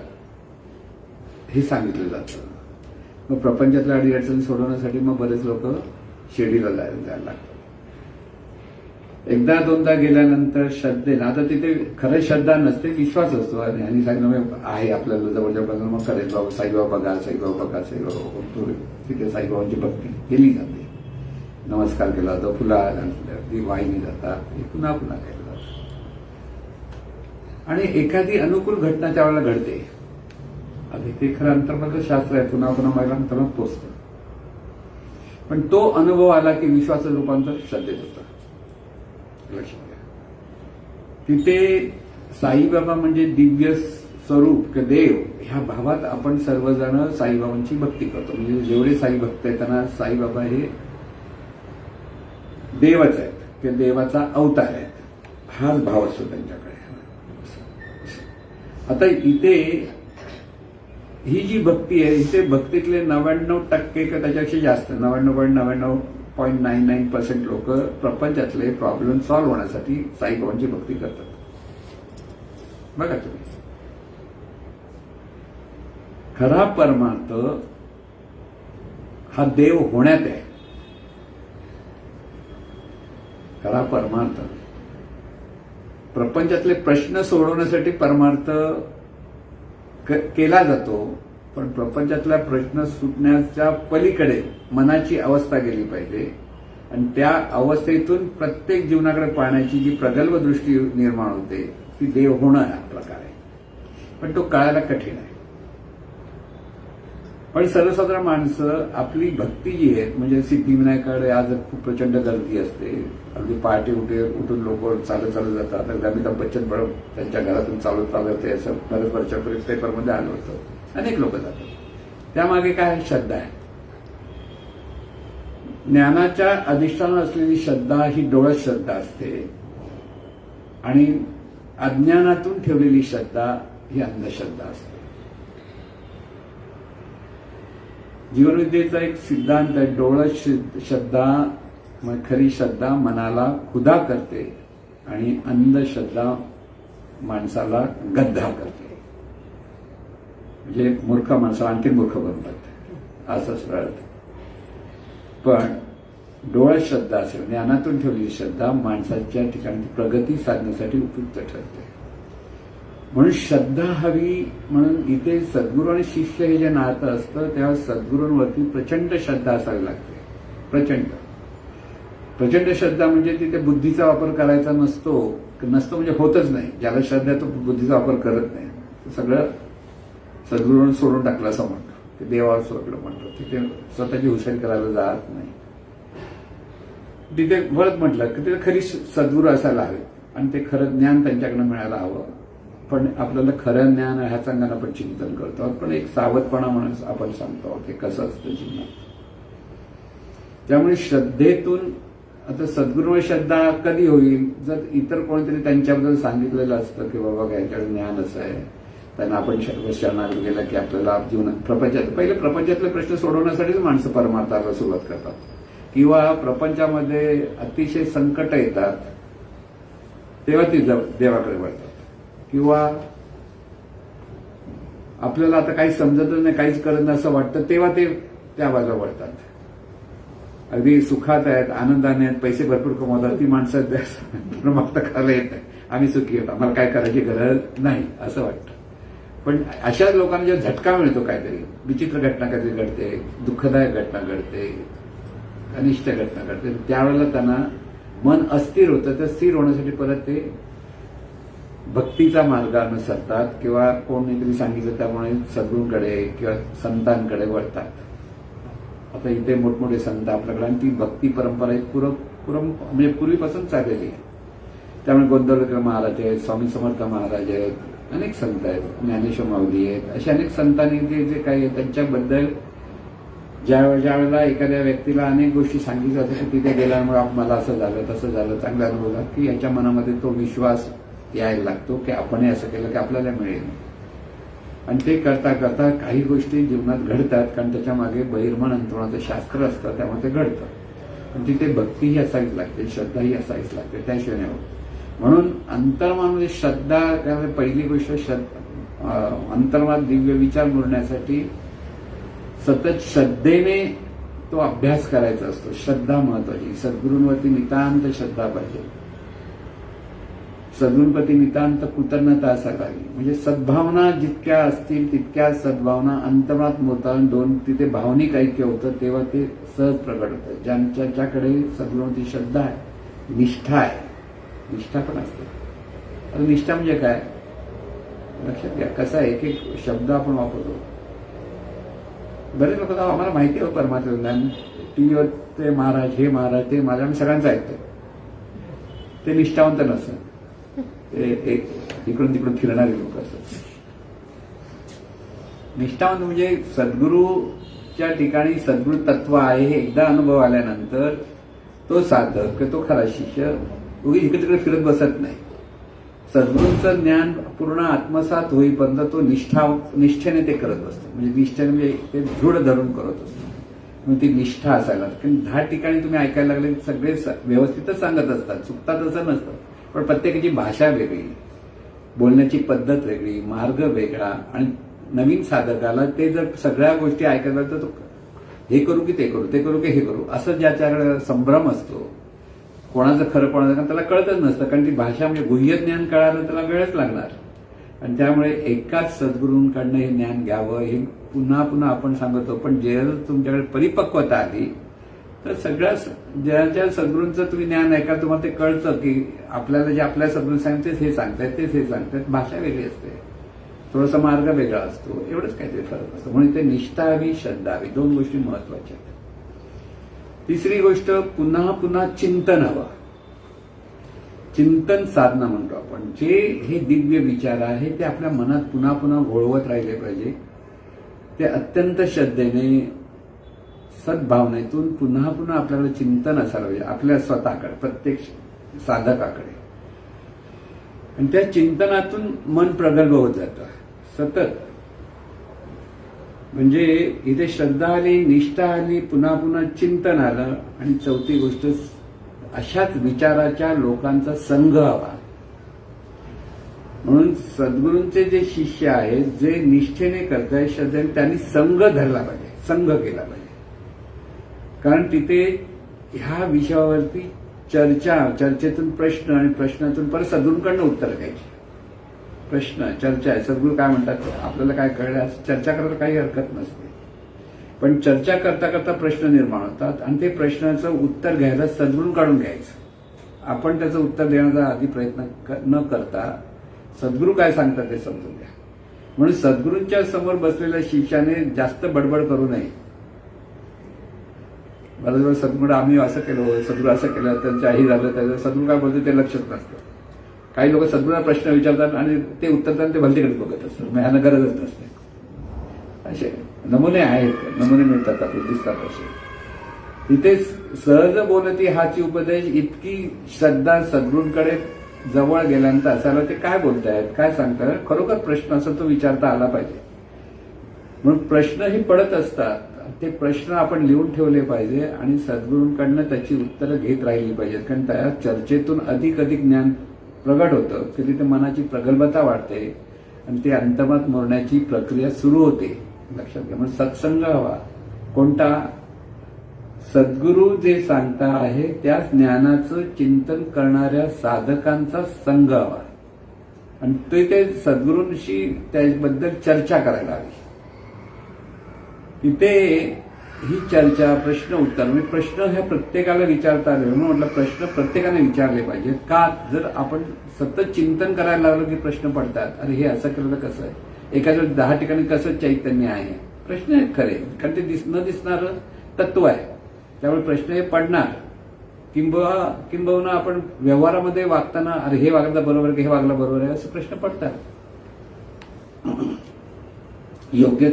हे सांगितलं जातं. मग प्रपंचातल्या अडीअडचणी सोडवण्यासाठी मग बरेच लोक शिर्डीला जायला लागतात. एकदा दोनदा गेल्यानंतर श्रद्धेनं, आता तिथे खरं श्रद्धा नसते, विश्वास असतो. आणि सांगितलं आहे आपल्याला जवळच्या बाजूला, मग करेल बाबा साईबाबा बघा, साईबाबा बघा, साईबाबा. तिथे साईबाबांची भक्ती केली जाते, नमस्कार केला जातो, फुला ती वाहिनी जातात, हे पुन्हा पुन्हा केलं जातं. आणि एखादी अनुकूल घटना त्यावेळेला घडते. आता ते खरं अंतर्मनाचं शास्त्र आहे, पुन्हा पुन्हा महिला अंतर्मनात पोचतं. पण तो अनुभव आला की विश्वासाचं रूपांतर श्रद्धेत होतं. लक्षात घ्या, तिथे साईबाबा म्हणजे दिव्य स्वरूप की देव, ह्या भावात आपण सर्वजण साईबाबांची भक्ती करतो. म्हणजे जेवढे साई भक्त आहेत त्यांना साईबाबा हे देवच आहेत, की देवाचा अवतार आहेत, हाच भाव असतो त्यांच्याकडे. आता इथे ही जी भक्ती आहे, इथे भक्तीतले 99% का त्याच्यापेक्षा जास्त 99.99% लोक प्रपंचातले प्रॉब्लेम सॉल्व्ह होण्यासाठी साईबाबांची भक्ती करतात. बघा तुम्ही, खरा परमार्थ हा देव होण्यात आहे. खरा परमार्थ प्रपंचातले प्रश्न सोडवण्यासाठी परमार्थ केला जातो. पण प्रपंचातला प्रश्न सुटण्याच्या पलीकडे मनाची अवस्था गेली पाहिजे, आणि त्या अवस्थेतून प्रत्येक जीवनाकडे पाहण्याची जी प्रगल्भ दृष्टी निर्माण होते ती देव होणं हा प्रकार आहे. पण तो कळायला कठीण आहे. पण सर्वसाधारण माणसं आपली भक्ती जी आहे, म्हणजे सिद्धिविनायकाकडे आज खूप प्रचंड गर्दी असते. अगदी पहाटे उठून लोक चालत जातात. अमिताभ बच्चन पण त्यांच्या घरातून चालत असं बरेच वर्षापूर्वी पेपरमध्ये आलं होतं. अनेक लोक जातात. त्यामागे काय श्रद्धा आहे. ज्ञानाच्या अधिष्ठान असलेली श्रद्धा ही डोळत श्रद्धा असते, आणि अज्ञानातून ठेवलेली श्रद्धा ही अंधश्रद्धा असते. जीवनविद्येचा एक सिद्धांत आहे, डोळत श्रद्धा खरी श्रद्धा मनाला खुदा करते, आणि अंधश्रद्धा माणसाला गद्दा करते. म्हणजे मूर्ख माणसाला आणखी मूर्ख बनवतात असं सरळ. पण डोळत श्रद्धा असेल, ज्ञानातून ठेवलेली श्रद्धा माणसाच्या ठिकाणी प्रगती साधण्यासाठी उपयुक्त ठरते. म्हणून श्रद्धा हवी. म्हणून इथे सद्गुरू आणि शिष्य हे जे नातं असतं तेव्हा सद्गुरूंवरती प्रचंड श्रद्धा असावी लागते. प्रचंड श्रद्धा म्हणजे तिथे बुद्धीचा वापर करायचा नसतो म्हणजे होतच नाही. ज्याला श्रद्धा तो बुद्धीचा वापर करत नाही. सगळं सद्गुरूंना सोडून टाकलं असं म्हणतो, देवावर सोडलं म्हणतो. तिथे स्वतःची हुशारी करायला जात नाही. तिथे परत म्हटलं की तिथे खरी सद्गुरू असायला हवे, आणि ते खरं ज्ञान त्यांच्याकडनं मिळायला हवं. पण आपल्याला खरं ज्ञान ह्याच अंगाने आपण चिंतन करतो, पण एक सावधपणा म्हणून आपण सांगतो की कसं असतं जीवनात. त्यामुळे श्रद्धेतून आता सद्गुरूवर श्रद्धा कधी होईल जर इतर कोणीतरी त्यांच्याबद्दल सांगितलेलं असतं की बाबा यांच्याकडे ज्ञान असं आहे, त्यांना आपण शरणागत गेलं की आपल्याला जीवनात पहिले प्रपंचातले प्रश्न सोडवण्यासाठीच माणसं परमार्थाला सुरुवात करतात, किंवा प्रपंचामध्ये अतिशय संकट येतात तेव्हा ती देवाकडे वळतात, किंवा आपल्याला आता काही समजतच नाही, काहीच करत नाही असं वाटतं तेव्हा ते त्या बाजूला वळतात. अगदी सुखात आहेत, आनंदाने आहेत, पैसे भरपूर कमवतात, ती माणसं परमार्थ करायला येत नाही, आम्ही सुखी आहोत, आम्हाला काय करायची गरज नाही असं वाटतं. पण अशा लोकांना जेव्हा झटका मिळतो, काहीतरी विचित्र घटना काहीतरी घडते, दुःखदायक घटना घडते, अनिष्ट घटना घडते, त्यावेळेला त्यांना मन अस्थिर होतं. तर स्थिर होण्यासाठी परत ते भक्तीचा मार्ग अनुसरतात किंवा कोणीतरी सांगितलं त्यामुळे सद्गुरूंकडे किंवा संतांकडे वळतात. आता इथे मोठमोठे संत आपल्याकडे, आणि ती भक्ती परंपरा एक म्हणजे पूर्वीपासून चाललेली आहे. त्यामुळे गोंदवलेकर महाराज आहेत, स्वामी समर्थ महाराज आहेत, अनेक संत आहेत, ज्ञानेश्वर माऊली आहेत, अशा अनेक संतांनी जे काही आहे त्यांच्याबद्दल ज्या वेळेला एखाद्या व्यक्तीला अनेक गोष्टी सांगितल्या जातात की तिथे गेल्यामुळे मला असं झालं तसं झालं, चांगला अनुभव झाला, की याच्या मनामध्ये तो विश्वास यायला लागतो की आपणही असं केलं की आपल्याला मिळेल. आणि ते करता करता काही गोष्टी जीवनात घडतात, कारण त्याच्या मागे बहिर्मन अंतर्मनाचं शास्त्र असतं, त्यामुळे ते घडतं. पण तिथे भक्तीही असावीच लागते, श्रद्धाही असावीच लागते, त्याशिवाय नाही होत. म्हणून अंतर्मनामध्ये श्रद्धा, त्यामुळे पहिली गोष्ट अंतर्मनात दिव्य विचार मुरण्यासाठी सतत श्रद्धेने तो अभ्यास करायचा असतो. श्रद्धा महत्वाची, सद्गुरूंवरती नितांत श्रद्धा पाहिजे, सद्गुरूंप्रती नितांत कृतज्ञता असायला हवी. म्हणजे सद्भावना जितक्या असतील तितक्या सद्भावना अंतर्मनात मुरतात, दोन तिथे भावनिक ऐक्य होतं, तेव्हा ते सहज प्रकट होतं. ज्यांच्याकडे सद्गुरूंवरती श्रद्धा आहे, निष्ठा आहे, निष्ठा पण असते. आता निष्ठा म्हणजे काय लक्षात घ्या. कसं आहे, एक एक शब्द आपण वापरतो. बरेच लोक आम्हाला माहिती आहे परमात्मा ज्ञान, टीव्हीवर ते महाराज, हे महाराज, ते महाराज, आम्ही सगळ्यांचं ऐकतो. ते निष्ठावंत नसतं, ते एक इकडून तिकडून फिरणारे लोक असतात. निष्ठावंत म्हणजे सद्गुरूच्या ठिकाणी सद्गुरू तत्व आहे हे एकदा अनुभव आल्यानंतर तो साधक, तो खरा शिष्य उगी इकडे तिकडे फिरत बसत नाही. सद्गुरूंचं ज्ञान पूर्ण आत्मसात होईपर्यंत तो निष्ठेने ते करत असतो. म्हणजे निष्ठेने म्हणजे ते दृढ धरून करत असतो. मग ती निष्ठा असायला, कारण 10 ठिकाणी तुम्ही ऐकायला लागले सगळे व्यवस्थितच सांगत असतात, चुकतात असं नसतं. पण प्रत्येकाची भाषा वेगळी, बोलण्याची पद्धत वेगळी, मार्ग वेगळा, आणि नवीन साधकाला ते जर सगळ्या गोष्टी ऐकायला तर तो हे करू की ते करू, ते करू की हे करू, असं ज्याच्याकडे संभ्रम असतो, कोणाचं खरं कोणाचं, कारण त्याला कळतच नसतं. कारण ती भाषा म्हणजे गुह्य ज्ञान कळायला त्याला वेळच लागणार. आणि त्यामुळे एकाच सद्गुरूंकडनं हे ज्ञान घ्यावं हे पुन्हा पुन्हा आपण सांगतो. पण जर तुमच्याकडे परिपक्वता आली तर सगळ्या ज्या सद्गुरूंचं तुम्ही ज्ञान ऐका, तुम्हाला ते कळतं की आपल्याला जे आपल्या सद्गुरू सांगतेच हे सांगतायत, तेच हे सांगतायत. भाषा वेगळी असते, थोडासा मार्ग वेगळा असतो, एवढंच काहीतरी फरक असतो. म्हणून ते निष्ठा हवी, श्रद्धा हवी, 2 गोष्टी महत्वाच्या आहेत. तिसरी गोष्ट, पुन्हा पुन्हा चिंतन हवं. चिंतन साधना म्हणतो आपण. जे हे दिव्य विचार आहे ते आपल्या मनात पुन्हा पुन्हा घोळवत राहिले पाहिजे. ते अत्यंत श्रद्धेने, सद्भावनेतून पुन्हा पुन्हा आपल्याला चिंतन असायला पाहिजे, आपल्या स्वतःकडे, प्रत्येक साधकाकडे. आणि त्या चिंतनातून मन प्रगल्भ होत जातं सतत. म्हणजे इथे श्रद्धा आली, निष्ठा आली, पुन्हा पुन्हा चिंतन आलं, आणि चौथी गोष्ट अशाच विचाराच्या लोकांचा संघ हवा. म्हणून सद्गुरूंचे जे शिष्य आहेत, जे निष्ठेने करतायत, श्रद्धेने, त्यांनी संघ धरला पाहिजे, संघ केला पाहिजे. कारण तिथे ह्या विषयावरती चर्चेतून प्रश्न, आणि प्रश्नातून परत सद्गुरूंकडनं उत्तर घ्यायची. प्रश्न, चर्चा आहे, सद्गुरू काय म्हणतात, आपल्याला काय कळलं, चर्चा करायला काही हरकत नसते. पण चर्चा करता करता प्रश्न निर्माण होतात, आणि ते प्रश्नाचं उत्तर घ्यायला सद्गुरूंकडून घ्यायचं. आपण त्याचं उत्तर देण्याचा आधी प्रयत्न न करता सद्गुरू काय सांगतात ते समजून घ्या. म्हणून सद्गुरूंच्या समोर बसलेल्या शिष्याने जास्त बडबड करू नये. बरोबर, सद्गुरू आम्ही असं केलं, सद्गुरू असं केलं, त्यांच्या आई झालं, त्याचं सद्गुरू काय बोलतो ते लक्षात नसतं. काही लोक सद्गुरूला प्रश्न विचारतात आणि ते उत्तर देताना ते भलतीकडे बघत असतात, मग ह्यांना गरजच नसते. असे नमुने आहेत, नमुने मिळतात, आपले दिसतात असे. तिथे सहज बोलती हाची उपदेश इतकी श्रद्धा सद्गुरूंकडे जवळ गेल्यानंतर असायला ते काय बोलतायत, काय सांगतायत, खरोखर प्रश्न असं तो विचारता आला पाहिजे. म्हणून प्रश्न ही पडत असतात, ते प्रश्न आपण लिहून ठेवले पाहिजे आणि सद्गुरूंकडनं त्याची उत्तरं घेत राहिली पाहिजेत. कारण त्या चर्चेतून अधिक ज्ञान प्रगट होतं की तिथे मनाची प्रगल्भता वाढते आणि ते अंतर्मनात मुरण्याची प्रक्रिया सुरू होते. लक्षात घ्या. म्हणून सत्संग हवा. कोणता? सद्गुरू जे सांगता आहे त्या ज्ञानाचं चिंतन करणाऱ्या साधकांचा संघ हवा आणि ते सद्गुरूंशी त्याबद्दल चर्चा करायला हवी. तिथे ही चर्चा, प्रश्न उत्तर, म्हणजे प्रश्न ह्या प्रत्येकाला विचारता आले. म्हणून म्हटलं प्रश्न प्रत्येकाने विचारले पाहिजेत. का? जर आपण सतत चिंतन करायला लागलो की प्रश्न पडतात. अरे हे असं केलं तर कसं आहे, एखाद्या 10 ठिकाणी कसं चैतन्य आहे, प्रश्न आहेत खरे. कारण ते न दिसणारं तत्व आहे, त्यामुळे प्रश्न हे पडणार. किंबहुना आपण व्यवहारामध्ये वागताना अरे हे वागलं बरोबर आहे की हे वागलं बरोबर आहे असे प्रश्न पडतात. योग्य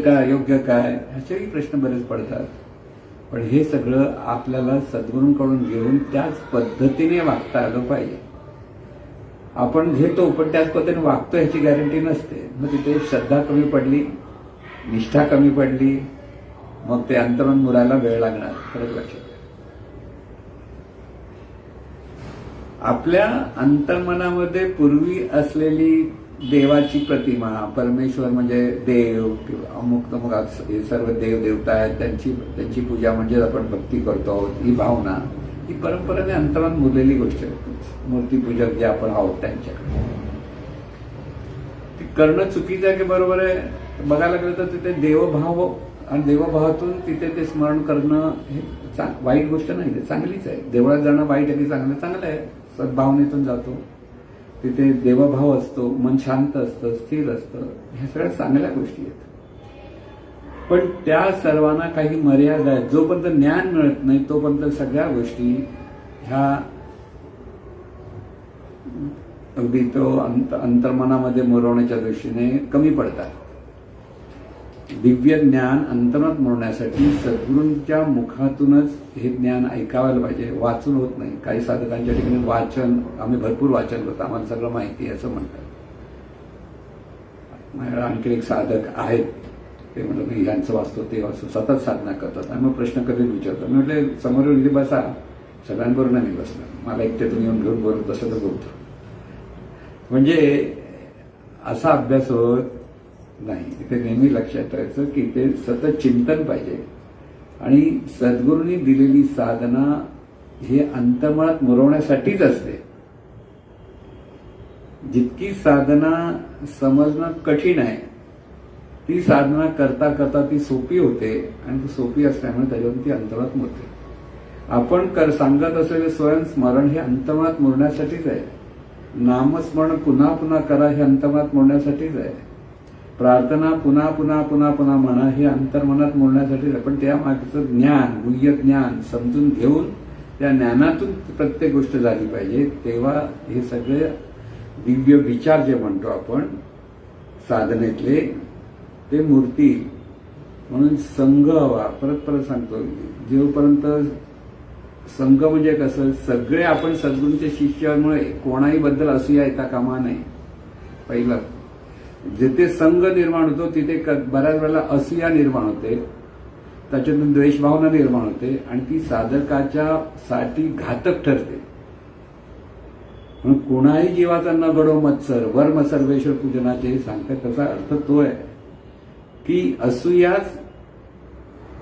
काय असेही प्रश्न बरेच पडतात. पण हे सगळं आपल्याला सद्गुरूंकडून घेऊन त्याच पद्धतीने वागता आलं पाहिजे. आपण घेतो पण त्याच पद्धतीने वागतो ह्याची गॅरंटी नसते. मग तिथे श्रद्धा कमी पडली, निष्ठा कमी पडली, मग ते अंतर्मन मुरायला वेळ लागणार. खरंच लक्षात घ्या. आपल्या अंतर्मनामध्ये पूर्वी असलेली देवाची प्रतिमा, परमेश्वर म्हणजे देव किंवा अमुक तमुक हे सर्व देव देवता आहेत, त्यांची पूजा म्हणजे आपण भक्ती करतो आहोत, ही भावना ही परंपरेने अंतर्मनात मुरलेली गोष्ट आहे. मूर्तीपूजक जे आपण आहोत त्यांच्याकडे ती करणं चुकीचं आहे की बरोबर आहे बघायला गेलं तर तिथे देवभाव आणि देवभावातून तिथे ते स्मरण करणं हे वाईट गोष्ट नाही, ते चांगलीच आहे. देवळात जाणं वाईट आहे की चांगलं आहे. सद्भावनेतून जातो, तिथे देवभाव असतो, मन शांत असतं, स्थिर असतं, ह्या सगळ्या चांगल्या गोष्टी आहेत. पण त्या सर्वांना काही मर्यादा आहेत. जोपर्यंत ज्ञान मिळत नाही तोपर्यंत सगळ्या गोष्टी ह्या अगदी तो अंतर्मनामध्ये मुरवण्याच्या दृष्टीने कमी पडतात. दिव्य ज्ञान अंतर्मनात मुरण्यासाठी सद्गुरूंच्या मुखातूनच हे ज्ञान ऐकायला पाहिजे, वाचून होत नाही. काही साधकांच्या ठिकाणी वाचन, आम्ही भरपूर वाचन करतो, आम्हाला सगळं माहिती आहे असं म्हणतात. माझ्याकडे आणखी एक साधक आहेत, ते म्हणलं मी ह्यांचं वाचतो ते वाचतो, सतत साधना करतात. आणि मग प्रश्न कधीच विचारतो. मी म्हटलं समोर इथे बसा, सगळ्यांबरोबर नाही बसणार, मला एकट्यातून येऊन घेऊन बोलत तसं तर बोलतो. म्हणजे असा अभ्यास होत नाही. इथे नेहमी लक्षात ठेवायचं की ते सतत चिंतन पाहिजे. आणि सद्गुरूंनी दिलेली साधना हे अंतर्मनात मुरवण्यासाठीच असते. जितकी साधना समजणं कठीण आहे ती साधना करता करता ती सोपी होते आणि ती सोपी असल्यामुळे त्याच्यातून ती अंतर्मनात मुरते. आपण सांगत असलेले स्वयंस्मरण हे अंतर्मनात मुरण्यासाठीच आहे. नामस्मरण पुन्हा पुन्हा करा हे अंतर्मनात मुरण्यासाठीच आहे. प्रार्थना पुन्हा पुन्हा पुन्हा पुन्हा म्हणा हे अंतर्मनात मुरण्यासाठीच आहे. पण त्या मागचं ज्ञान, गुह्य ज्ञान समजून घेऊन त्या ज्ञानातून प्रत्येक गोष्ट झाली पाहिजे. तेव्हा हे सगळे दिव्य विचार जे म्हणतो आपण साधनेतले ते मूर्ती. म्हणून संघ हवा. परत सांगतो, जोपर्यंत संघ म्हणजे कसं, सगळे आपण सद्गुरूंचे शिष्यामुळे कोणाही बद्दल असूया येता कामा नये. पहिलं जिथे संघ निर्माण होतो तिथे बऱ्याच वेळेला असूया निर्माण होते, त्याच्यातून द्वेषभावना निर्माण होते आणि ती साधकाच्या साठी घातक ठरते. म्हणून कोणाही जीवाचा न घडो मत्सर वर्म सर्वेश्वर पूजनाचे सांगतात. त्याचा अर्थ तो आहे की असूयाच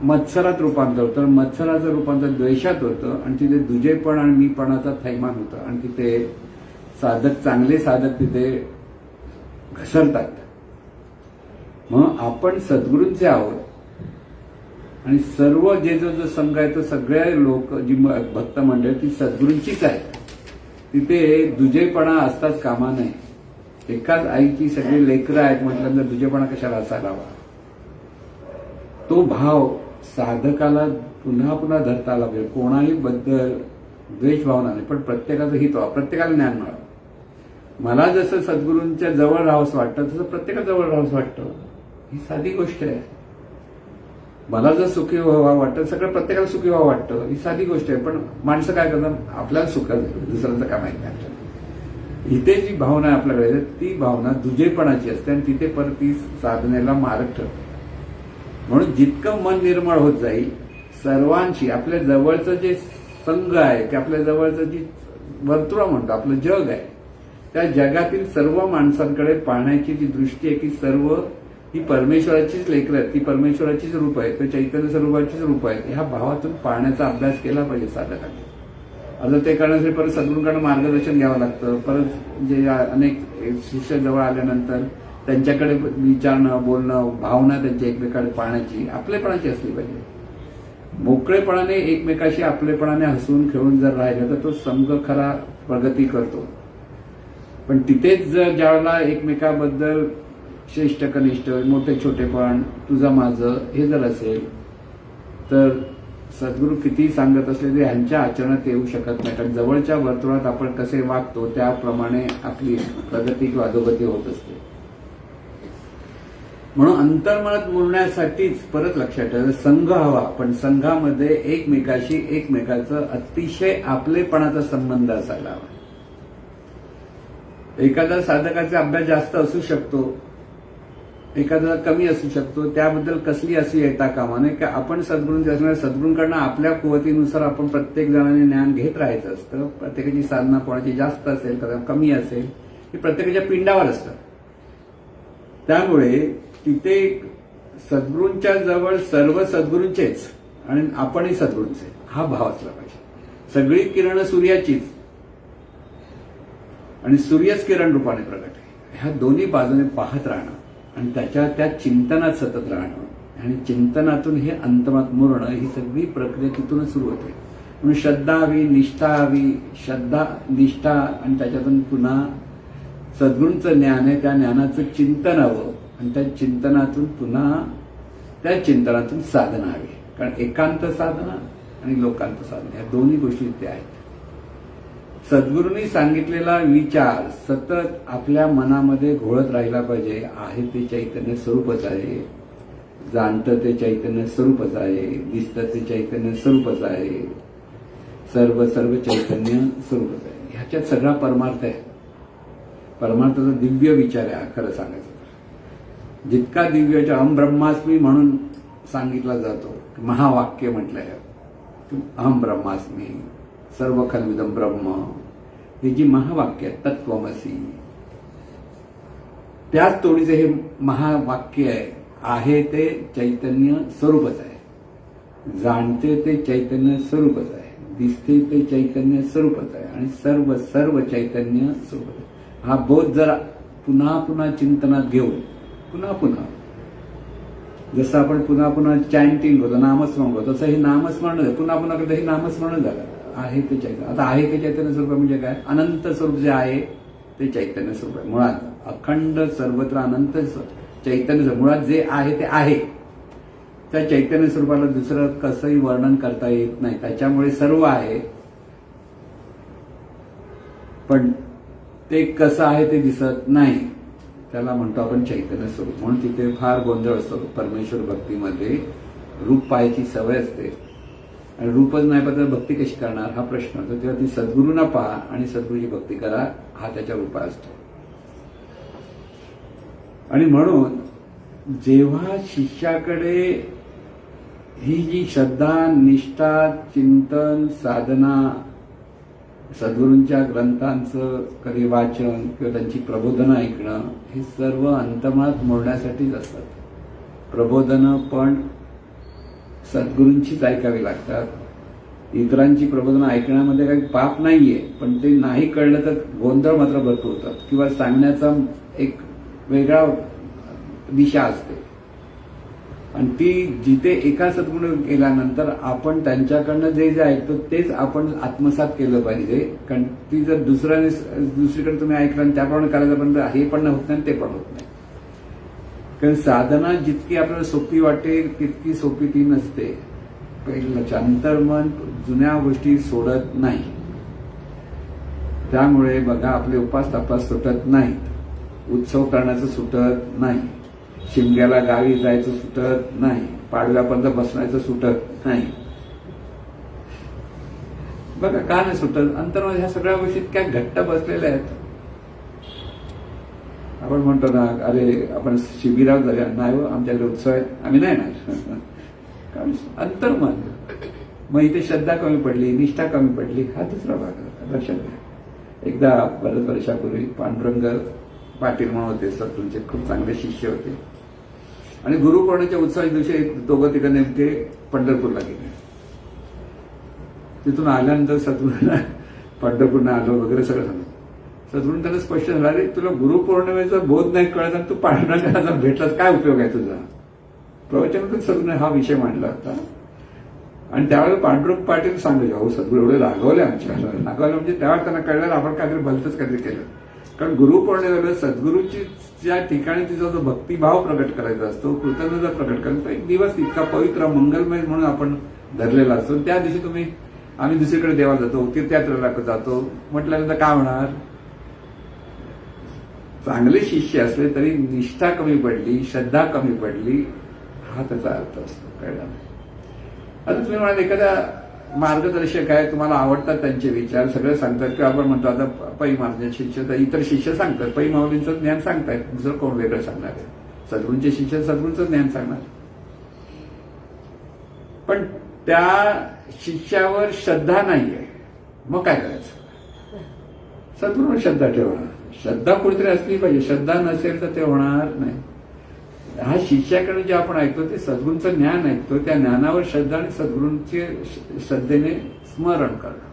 मत्सरात रूपांतर होतं, मत्सराचं रूपांतर द्वेषात होतं आणि तिथे दुजेपण आणि मीपणाचा थैमान होतं आणि तिथे चांगले साधक तिथे घसरतात. मग आपण सद्गुरूंचे आहोत आणि सर्व जो संघ आहे तो सगळ्या लोक जी भक्त मंडळ ती सद्गुरूंचीच आहेत. तिथे दुजेपणा असताच कामा नये. एकाच आईची सगळी लेकरं आहेत म्हटल्यानंतर दुजेपणा कशाला असायला हवा. तो भाव साधकाला पुन्हा पुन्हा धरता आला पाहिजे. कोणाही बद्दल द्वेष भावना नाही, पण प्रत्येकाचं हित व्हावं, प्रत्येकाला ज्ञान मिळावं. मला जसं सद्गुरूंच्या जवळ राहावंसं वाटतं तसं प्रत्येकाजवळ राहावंसं वाटतं. ही साधी गोष्ट आहे. मला जर सुखी व्हावं वाटतं, सगळं प्रत्येकाला सुखी व्हावं वाटतं, ही साधी गोष्ट आहे. पण माणसं काय करतात, आपल्याला सुखाचं दुसऱ्यांचं काय माहिती नाही आपल्याला. इथे जी भावना आहे आपल्याकडे, ती भावना दुजेपणाची असते आणि तिथे परत ती साधनेला मारक ठरते. म्हणून जितकं मन निर्मळ होत जाईल, सर्वांशी आपल्या जवळचं जे संघ आहे, की आपल्या जवळचं जी वर्तुळ म्हणतो, आपलं जग आहे, त्या जगातील सर्व माणसांकडे पाहण्याची जी दृष्टी आहे, की सर्व ही परमेश्वराचीच लेकरं आहेत, ती परमेश्वराचीच रूप आहे, ते चैतन्य स्वरूपाचीच रूप आहेत, ह्या भावातून पाहण्याचा अभ्यास केला पाहिजे साधकांनी. आता ते करण्यासाठी परत सद्गुरूंकडे मार्गदर्शन घ्यावं लागतं. परत जे अनेक शिष्य जवळ आल्यानंतर त्यांच्याकडे विचारणं, बोलणं, भावना त्यांच्या एकमेकांकडे पाहण्याची आपलेपणाची असली पाहिजे. मोकळेपणाने एकमेकाशी आपलेपणाने हसून खेळून जर राहिलं तर तो संघ खरा प्रगती करतो. पण तिथेच जर ज्यावेळेला एकमेकाबद्दल श्रेष्ठ कनिष्ठ, मोठे छोटेपण, तुझं माझं हे जर असेल तर सद्गुरू कितीही सांगत असले तरी ह्यांच्या आचरणात येऊ शकत नाही. कारण जवळच्या वर्तुळात आपण कसे वागतो त्याप्रमाणे आपली प्रगती किंवा अधोगती होत असते. म्हणून अंतर्मनात मुरण्यासाठीच परत लक्षात ठेवा, संघ हवा, पण संघामध्ये एकमेकाशी एकमेकाचं अतिशय आपलेपणाचा संबंध असायला हवा. एखादा साधकाचा अभ्यास जास्त असू शकतो, एखादा कमी असू शकतो, त्याबद्दल कसली अशी येता कामा नये की आपण सद्गुरूंकडनं आपल्या कुवतीनुसार आपण प्रत्येक जणांनी ज्ञान घेत राहायचं असतं. प्रत्येकाची साधना कोणाची जास्त असेल कमी असेल हे प्रत्येकाच्या पिंडावर असतं. त्यामुळे तिथे सद्गुरूंच्या जवळ सर्व सद्गुरूंचेच आणि आपणही सद्गुरूंचे हा भाव असला पाहिजे. सगळी किरण सूर्याचीच आणि सूर्यच किरण रूपाने प्रगट आहे. ह्या दोन्ही बाजूने पाहत राहणं आणि त्या चिंतनात सतत राहणं आणि चिंतनातून हे अंतमात मुरणं, ही सगळी प्रक्रिया तिथूनच सुरू होते. म्हणून श्रद्धा हवी, निष्ठा हवी, श्रद्धा निष्ठा आणि त्याच्यातून पुन्हा सद्गुरूंचं ज्ञान आहे, त्या ज्ञानाचं चिंतन हवं आणि त्या चिंतनातून पुन्हा त्या चिंतनातून साधना हवी. कारण एकांत साधना आणि लोकांत साधना या दोन्ही गोष्टी इथे आहेत. सद्गुरूंनी सांगितलेला विचार सतत आपल्या मनामध्ये घोळत राहिला पाहिजे. आहे ते चैतन्य स्वरूपच आहे, जाणतं ते चैतन्य स्वरूपच आहे, दिसतं ते चैतन्य स्वरूपच आहे, सर्व चैतन्य स्वरूपच आहे. ह्याच्यात सगळा परमार्थ आहे. परमार्थाचा दिव्य विचार आहे खरं सांगायचं तर. जितका दिव्य अहम ब्रह्मास्मी म्हणून सांगितला जातो, महावाक्य म्हटलंय, अहम ब्रह्मास्मी सर्व खल्विदम ब्रह्म, हे जी महावाक्य तत्वमसी, त्याच तोडीचे हे महावाक्य आहे ते चैतन्य स्वरूपच आहे, जाणते ते चैतन्य स्वरूपच आहे, दिसते ते चैतन्य स्वरूपच आहे आणि सर्व चैतन्य स्वरूपच आहे. हा बोध जर पुन्हा पुन्हा चिंतनात घेऊन पुन्हा जसं आपण पुन्हा चॅन्टिंग होतं, नामस्मरण होतं, तसं हे नामस्मरण पुन्हा करतं, हे नामस्मरण झालं. आहे ते चैतन्य. आता आहे ते चैतन्य स्वरूप म्हणजे काय? अनंत स्वरूप जे आहे ते चैतन्य स्वरूप आहे. मुळात अखंड सर्वत्र अनंत चैतन्य स्वरूप, मुळात जे आहे ते आहे. त्या चैतन्य स्वरूपाला दुसरं कसंही वर्णन करता येत नाही. त्याच्यामुळे सर्व आहे, पण ते कसं आहे ते दिसत नाही. त्याला म्हणतो आपण चैतन्य स्वरूप. म्हणून तिथे फार गोंधळ असतो. परमेश्वर भक्तीमध्ये रूप पाहायची सवय असते आणि रूपच नाही पाहिजे तर भक्ती कशी करणार हा प्रश्न असतो. तेव्हा ती सद्गुरूंना पहा आणि सद्गुरूची भक्ती करा, हा त्याच्या उपाय असतो. आणि म्हणून जेव्हा शिष्याकडे ही जी श्रद्धा, निष्ठा, चिंतन, साधना, सद्गुरूंच्या ग्रंथांचं कधी वाचन किंवा त्यांची प्रबोधनं ऐकणं, हे सर्व अंतर्मनात मोडण्यासाठीच असतात. प्रबोधनं पण सद्गुरूंचीच ऐकावी लागतात. इतरांची प्रबोधनं ऐकण्यामध्ये काही पाप नाहीये, पण ते नाही कळलं तर गोंधळ मात्र भरपूर होतात किंवा सांगण्याचा एक वेगळा दिशा असते. आणि ती जिथे एका सद्गुरू गेल्यानंतर आपण त्यांच्याकडनं जे ऐकतो तेच आपण आत्मसात केलं पाहिजे. कारण ती जर दुसरीकडे तुम्ही ऐकलं आणि त्याप्रमाणे करायचं, पण हे पण होत नाही ते पण होत नाही. कारण साधना जितकी आपल्याला सोपी वाटेल तितकी सोपी ती नसते. पहिलं लक्ष, अंतर्मन जुन्या गोष्टी सोडत नाही. त्यामुळे बघा आपले उपास तपास सुटत नाहीत, उत्सव करण्याचं सुटत नाही, शिमग्याला गावी जायचं सुटत नाही, पाडव्यापर्यंत बसण्याचं सुटत नाही. बघा का नाही सुटत? अंतर्मन ह्या सगळ्या गोष्टी इतक्या घट्ट बसलेल्या आहेत. आपण म्हणतो ना, अरे आपण शिबिरात झाल्या नाही, आमच्याकडे उत्सव आहे, आम्ही नाही ना. कारण अंतर्मन. मग इथे श्रद्धा कमी पडली, निष्ठा कमी पडली, हा दुसरा भाग आहे. लक्षात घ्या. एकदा बऱ्याच वर्षापूर्वी पांडुरंग पाटील म्हणून होते, सद्गुरूंचे खूप चांगले शिष्य होते. आणि गुरुपौर्णिमेच्या उत्सवाच्या दिवशी दोघं तिकडे नेमके पंढरपूरला गेले. तिथून आल्यानंतर सद्गुरूंना पंढरपूरला आलो वगैरे सगळं झालं. सद्गुरून त्यांना स्पष्ट झालं, अरे तुला गुरुपौर्णिमेचा बोध नाही कळत आणि तू पांडुरंगाला भेटलास, काय उपयोग आहे तुझा? प्रवचनातून सद्गुरूने हा विषय मांडला होता. आणि त्यावेळेला पांडुरंग पाटील सांगायचे, अहो सद्गुरू एवढे रागवले आमच्याला. रागवले म्हणजे त्यावेळेला त्यांना कळलं आपण काहीतरी भलतंच काहीतरी केलं. कारण गुरुपौर्णिमेला सद्गुरूची ज्या ठिकाणी तिचा जो भक्तिभाव प्रकट करायचा असतो, कृतज्ञता प्रकट करायचा, एक दिवस इतका पवित्र मंगलमय म्हणून आपण धरलेला असतो. त्या दिवशी आम्ही दुसरीकडे देवाला जातो, तीर्थयात्रेला जातो म्हटल्यानंतर काय होणार? चांगले शिष्य असले तरी निष्ठा कमी पडली, श्रद्धा कमी पडली, हा त्याचा अर्थ असतो. कळला? आता तुम्ही म्हणाल एखाद्या मार्गदर्शक आहे, तुम्हाला आवडतात त्यांचे विचार, सगळे सांगतात, किंवा आपण म्हणतो आता पै महाराजांचे शिष्य, तर इतर शिष्य सांगतात, पै माऊलींचं ज्ञान सांगतायत, दुसरं कोण वेगळं सांगणार आहे? सद्गुरूंचे शिष्य सद्गुरूंचं ज्ञान सांगणार. पण त्या शिष्यावर श्रद्धा नाहीये, मग काय करायचं? सद्गुरूंवर श्रद्धा ठेवा. श्रद्धा कुठेतरी असली पाहिजे. श्रद्धा नसेल तर ते होणार नाही. हा शिष्याकडे जे आपण ऐकतो ते सद्गुरूंचं ज्ञान ऐकतो, त्या ज्ञानावर श्रद्धा आणि सद्गुरूंचे श्रद्धेने स्मरण करणं.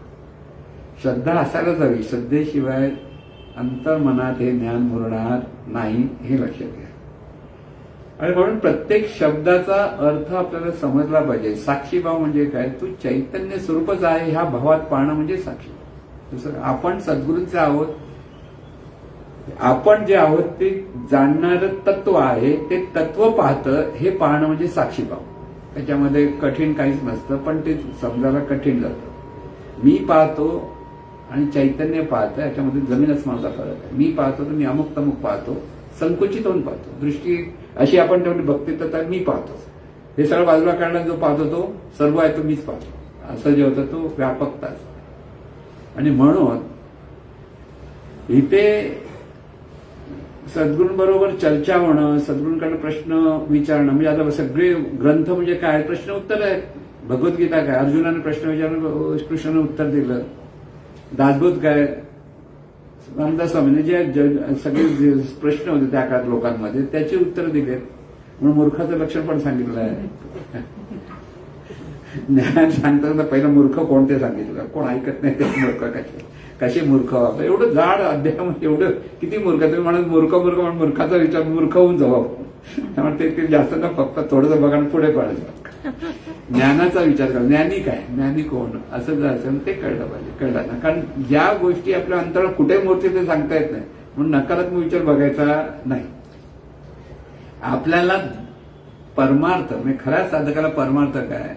श्रद्धा असायलाच हवी. श्रद्धेशिवाय अंतर्मनात हे ज्ञान मुरणार नाही, हे लक्षात घ्या. आणि म्हणून प्रत्येक शब्दाचा अर्थ आपल्याला समजला पाहिजे. साक्षीभाव म्हणजे काय? तू चैतन्य स्वरूपच आहे ह्या भावात पाहणं म्हणजे साक्षीभाव. दुसरं, आपण सद्गुरूंचे आहोत, आपण जे आहोत ते जाणणारं तत्व आहे, ते तत्व पाहतं हे पाहणं म्हणजे साक्षीभाव. त्याच्यामध्ये कठीण काहीच नसतं, पण ते समजायला कठीण जातं. मी पाहतो आणि चैतन्य पाहतं, याच्यामध्ये जमीन अस्मानाचा फरक आहे. मी पाहतो तर मी अमुक तमुक पाहतो, संकुचित होऊन पाहतो. दृष्टी अशी आपण ठेवली भक्ती तर मी पाहतो, हे सगळं बाजूला काढला जो पाहतो तो सर्व आहे तो मीच पाहतो, असं जे होतं तो व्यापकता. आणि म्हणून इथे सद्गुरूंबरोबर चर्चा होणं, सद्गुरूंकडे प्रश्न विचारणं, म्हणजे आता सगळे ग्रंथ म्हणजे काय? प्रश्न उत्तर आहेत. भगवद्गीता काय? अर्जुनाने प्रश्न विचारलं, कृष्णाने उत्तर दिलं. दासबोध काय? रामदास स्वामीने जे सगळे प्रश्न होते त्या काळात लोकांमध्ये त्याची उत्तर दिलेत. म्हणून मूर्खाचं लक्षण पण सांगितलं आहे. ज्ञान सांगताना पहिलं मूर्ख कोणते सांगितलं? कोण ऐकत नाही ते मूर्ख कसे मूर्ख? एवढं जाड अध्यायामध्ये एवढं किती मूर्ख? तुम्ही म्हणत मूर्ख म्हणून मूर्खाचा विचार मूर्ख होऊन जाऊ. त्यामुळे ते जास्त ना फक्त थोडंसं बघा पुढे पडायचं. ज्ञानाचा विचार करा. ज्ञानी काय? ज्ञानी कोण? असं जर असेल ते कळलं पाहिजे. कळलं ना? कारण ज्या गोष्टी आपल्या अंतरात कुठे मोडते ते सांगता येत नाही, म्हणून नकारात्मक विचार बघायचा नाही. आपल्याला परमार्थ म्हणजे खऱ्या साधकाला परमार्थ काय?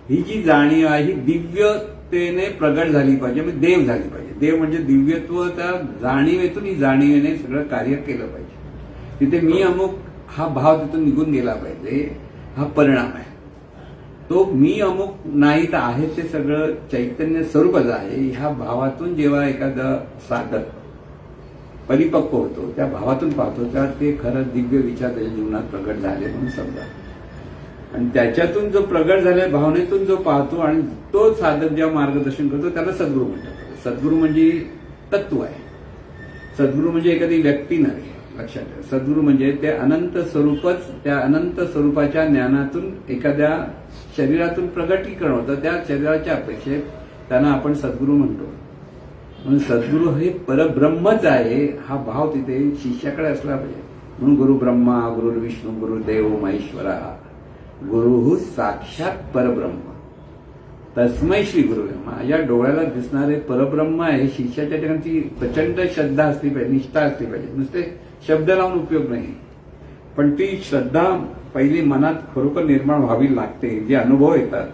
ही जी जाणीव आहे ही दिव्यतेने प्रगट झाली पाहिजे, म्हणजे देव झाली पाहिजे. देव म्हणजे दिव्यत्व, त्या जाणीवेतून ही जाणीवेने सगळं कार्य केलं पाहिजे. तिथे मी अमुक हा भाव तिथून निघून गेला पाहिजे, हा परिणाम आहे. तो मी अमुक नाही तर आहे ते सगळं चैतन्य स्वरूपच आहे. ह्या भावातून जेव्हा एखादा साधक परिपक्व होतो, त्या भावातून पाहतो, त्या ते खरं दिव्य विचार त्याच्या जीवनात प्रगट झाले म्हणून समजा. आणि त्याच्यातून जो प्रगट झाल्या भावनेतून जो पाहतो आणि तो साधक जेव्हा मार्गदर्शन करतो त्याला सद्गुरू म्हणतात. सद्गुरू म्हणजे तत्व आहे. सद्गुरू म्हणजे एखादी व्यक्ती नाही. लक्षात ठेवा. सद्गुरू म्हणजे ते अनंत स्वरूपच, त्या अनंत स्वरूपाच्या ज्ञानातून एखाद्या शरीरातून प्रगटीकरण होतं. त्या शरीराच्या अपेक्षेत त्यांना आपण सद्गुरू म्हणतो. म्हणून सद्गुरू हे परब्रह्मच आहे हा भाव तिथे शिष्याकडे असला पाहिजे. म्हणून गुरु ब्रह्मा, गुरु विष्णू, गुरुदेव महेश्वरा, गुरु साक्षात परब्रह्म, तस्मै श्री गुरु. माझ्या डोळ्याला दिसणारे परब्रह्म आहे. शिष्याच्या ठिकाणी प्रचंड श्रद्धा असली पाहिजे, निष्ठा असली पाहिजे. नुसते शब्द लावून उपयोग नाही, पण ती श्रद्धा पहिली मनात खरोखर निर्माण व्हावी लागते. जे अनुभव येतात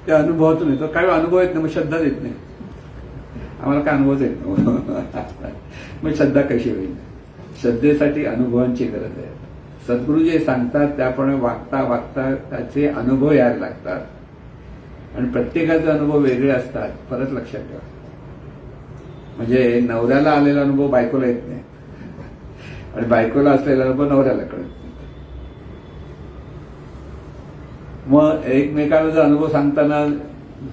त्या अनुभवातून येतो. काय अनुभव येत नाही मग श्रद्धाच येत नाही. आम्हाला काय अनुभवच येत नाही मग श्रद्धा कशी होईल? श्रद्धेसाठी अनुभवांची गरज आहे. सद्गुरू जे सांगतात त्याप्रमाणे वागता वागता त्याचे अनुभव यायला लागतात आणि प्रत्येकाचे अनुभव वेगळे असतात. परत लक्षात ठेवा, म्हणजे नवऱ्याला आलेला अनुभव बायकोला येत नाही आणि बायकोला असलेला अनुभव नवऱ्याला कळत नाही. मग एकमेकाला जर अनुभव सांगताना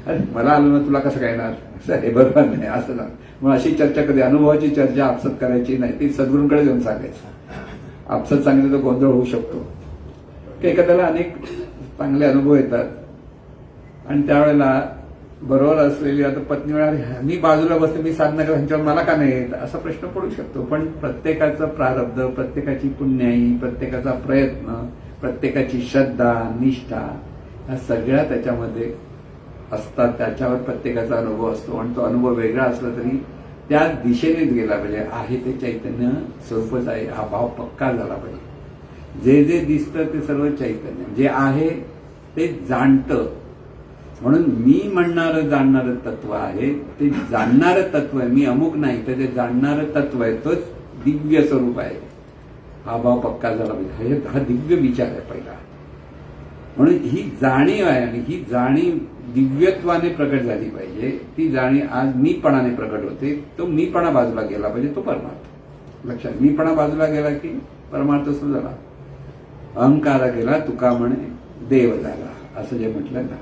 अरे मला आलं ना तुला कसं काय येणार, हे बरोबर नाही असं ना. मग अशी चर्चा कधी अनुभवाची चर्चा आपसत करायची नाही, ती सद्गुरूंकडे जाऊन सांगायचं. आपसत सांगितलं तर गोंधळ होऊ शकतो. एखाद्याला अनेक चांगले अनुभव येतात आणि त्यावेळेला बरोबर असलेली आता पत्नी म्हणाली मी बाजूला बसते, मी साधना करते, ह्यांच्यावर मला का नाही येत, असा प्रश्न पडू शकतो. पण प्रत्येकाचं प्रारब्ध, प्रत्येकाची पुण्याई, प्रत्येकाचा प्रयत्न, प्रत्येकाची श्रद्धा, निष्ठा, ह्या सगळ्या त्याच्यामध्ये असतात. त्याच्यावर प्रत्येकाचा अनुभव असतो आणि तो अनुभव वेगळा असला तरी त्या दिशेनेच गेला पाहिजे. आहे ते चैतन्य स्वरूपच आहे, हा भाव पक्का झाला पाहिजे. जे जे दिसतं ते सर्व चैतन्य, जे आहे ते जाणतं. म्हणून मी म्हणणारं जाणणारं तत्व आहे, ते जाणणारं तत्व आहे. मी अमुक नाही तर ते जाणणारं तत्व आहे, तोच दिव्य स्वरूप आहे. हा भाव पक्का झाला पाहिजे. हा दिव्य विचार आहे पहिला. म्हणून ही जाणीव आहे आणि ही जाणीव दिव्यत्वाने प्रकट झाली पाहिजे. ती जाणीव आज मीपणाने प्रकट होते. तो मीपणा बाजूला गेला पाहिजे, तो परमार्थ. लक्षात, मीपणा बाजूला गेला की परमार्थ सुरू झाला. अहंकारा गेला तुका म्हणे देव झाला, असं जे म्हटलं ना,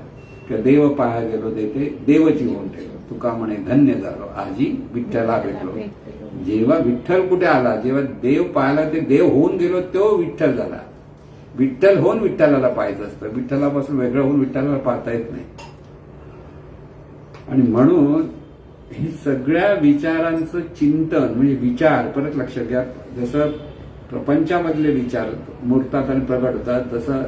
की देव पाहा गेलो देते देवची होऊन ठेवलो. तुका म्हणे धन्य झालो आजी विठ्ठला भेटलो. जेव्हा विठ्ठल कुठे आला, जेव्हा देव पाहायला ते देव होऊन गेलो, तो विठ्ठल झाला. विठ्ठल होऊन विठ्ठलाला पाहायचं असतं, विठ्ठलापासून वेगळं होऊन विठ्ठलाला पाहता येत नाही. आणि म्हणून हे सगळ्या विचारांचं चिंतन म्हणजे विचार, परत लक्षात घ्या, जसं प्रपंचामधले विचार मूर्तात आणि प्रगट होतात, तसं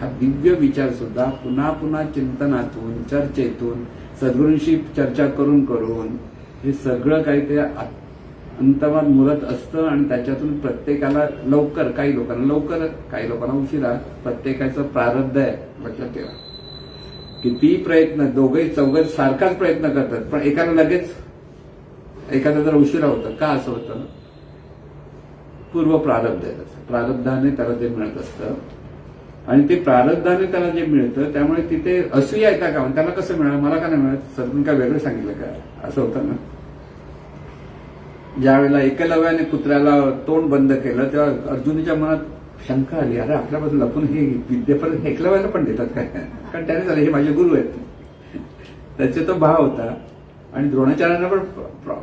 हा दिव्य विचार सुद्धा पुन्हा पुन्हा चिंतनातून, चर्चेतून, सद्गुरूंशी चर्चा करून करून हे सगळं काही ते अंतर्मन मुरत असतं. आणि त्याच्यातून प्रत्येकाला लवकर, काही लोकांना लवकर, काही लोकांना उशिरा, प्रत्येकाचं प्रारब्ध आहे. लक्षात ठेवा, किती प्रयत्न, दोघे चौघे सारखाच प्रयत्न करतात, पण एकाला लगेच, एखादा जर उशिरा होतं. का असं होतं? पूर्व प्रारब्ध आहे त्याचं, प्रारब्धाने त्याला ते मिळत असतं. आणि ते प्रारब्धाने त्याला जे मिळतं त्यामुळे तिथे असूया येता का, त्याला कसं मिळालं, मला का नाही मिळत, सद्गुरूंनी काय वेगळं सांगितलं का, असं होतं ना. ज्यावेळेला एकलव्याने कुत्र्याला तोंड बंद केलं तेव्हा अर्जुनीच्या मनात शंका आली, अरे आपल्यापासून लपून हे विद्येपर्यंत एकलव्याला पण देतात काय, कारण त्याने झालं हे माझे गुरु आहेत. त्याचा तो भाव होता. आणि द्रोणाचार्यांना पण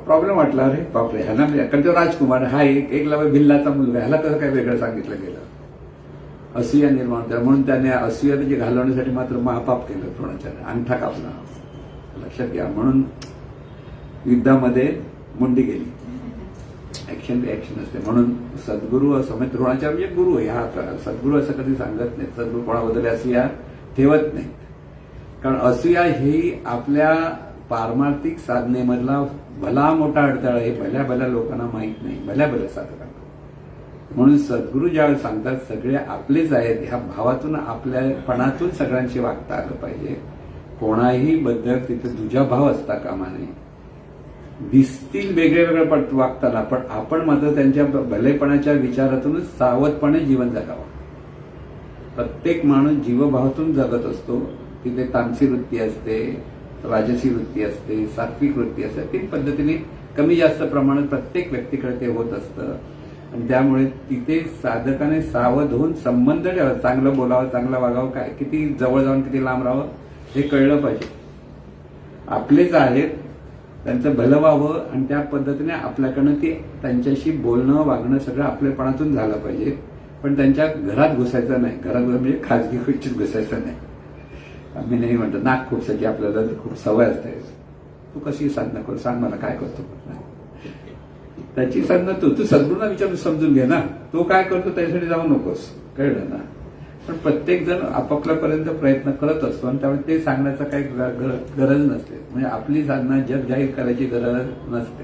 प्रॉब्लेम वाटला, अरे बापरे ह्याला, कारण तो राजकुमार, हा एकलव्य भिल्लाचा मुलगा, ह्याला कसं काय वेगळं सांगितलं गेलं. असूया निर्माण झाला, म्हणून त्याने असूया त्याची घालवण्यासाठी मात्र महापाप केलं द्रोणाचार्य, अंगठा कापला. लक्षात घ्या, म्हणून युद्धामध्ये मुंडी गेली. ऍक्शन रिॲक्शन असते. म्हणून सद्गुरू असं म्हणजे द्रोणाचार्य म्हणजे गुरु आहे. हा सद्गुरू असं कधी सांगत नाही, सद्गुरू कोणाबद्दल असूया ठेवत नाही. कारण असूया ही आपल्या पारमार्थिक साधनेमधला भला मोठा अडथळा, हे भल्या भल्या लोकांना माहीत नाही, भल्या भल्या साधकांना. म्हणून सद्गुरू ज्यावेळेस सांगतात सगळे आपलेच आहेत, ह्या भावातून, आपल्यापणातून सगळ्यांशी वागता आलं पाहिजे. कोणाही बद्दल तिथे दुजा भाव असता कामा नये. दिसतील वेगळे वेगळे वागताना, पण आपण मात्र त्यांच्या भलेपणाच्या विचारातूनच सावधपणे जीवन जगावं. प्रत्येक माणूस जीवभावातून जगत असतो. तिथे तामसी वृत्ती असते, राजसी वृत्ती असते, सात्विक वृत्ती असते. तीन पद्धतीने कमी जास्त प्रमाणात प्रत्येक व्यक्तीकडे ते होत असतं. आणि त्यामुळे तिथे साधकाने सावध होऊन संबंध ठेवावा. चांगलं बोलावं, चांगलं वागावं, काय किती जवळ जाऊन किती लांब राहावं हे कळलं पाहिजे. आपलेच आहेत, त्यांचं भलं व्हावं आणि त्या पद्धतीने आपल्याकडनं ते त्यांच्याशी बोलणं वागणं सगळं आपल्यापणातून झालं पाहिजे. पण त्यांच्या घरात घुसायचं नाही. घरात म्हणजे खाजगी खुर्चीत घुसायचं नाही. आम्ही नाही म्हणतो नाक खुपसायची आपल्याला खूप सवय असते. तू कशी साधना कर, सांग मला काय करतो. त्याची साधना तू सद्गुरूंना विचारून समजून घे ना. तो काय करतो त्यासाठी जाऊ नकोस, कळलं ना. पण प्रत्येक जण आपापल्यापर्यंत प्रयत्न करत असतो आणि त्यामुळे ते सांगण्याचा काही गरज नसते. म्हणजे आपली साधना जग जाहीर करायची गरज नसते.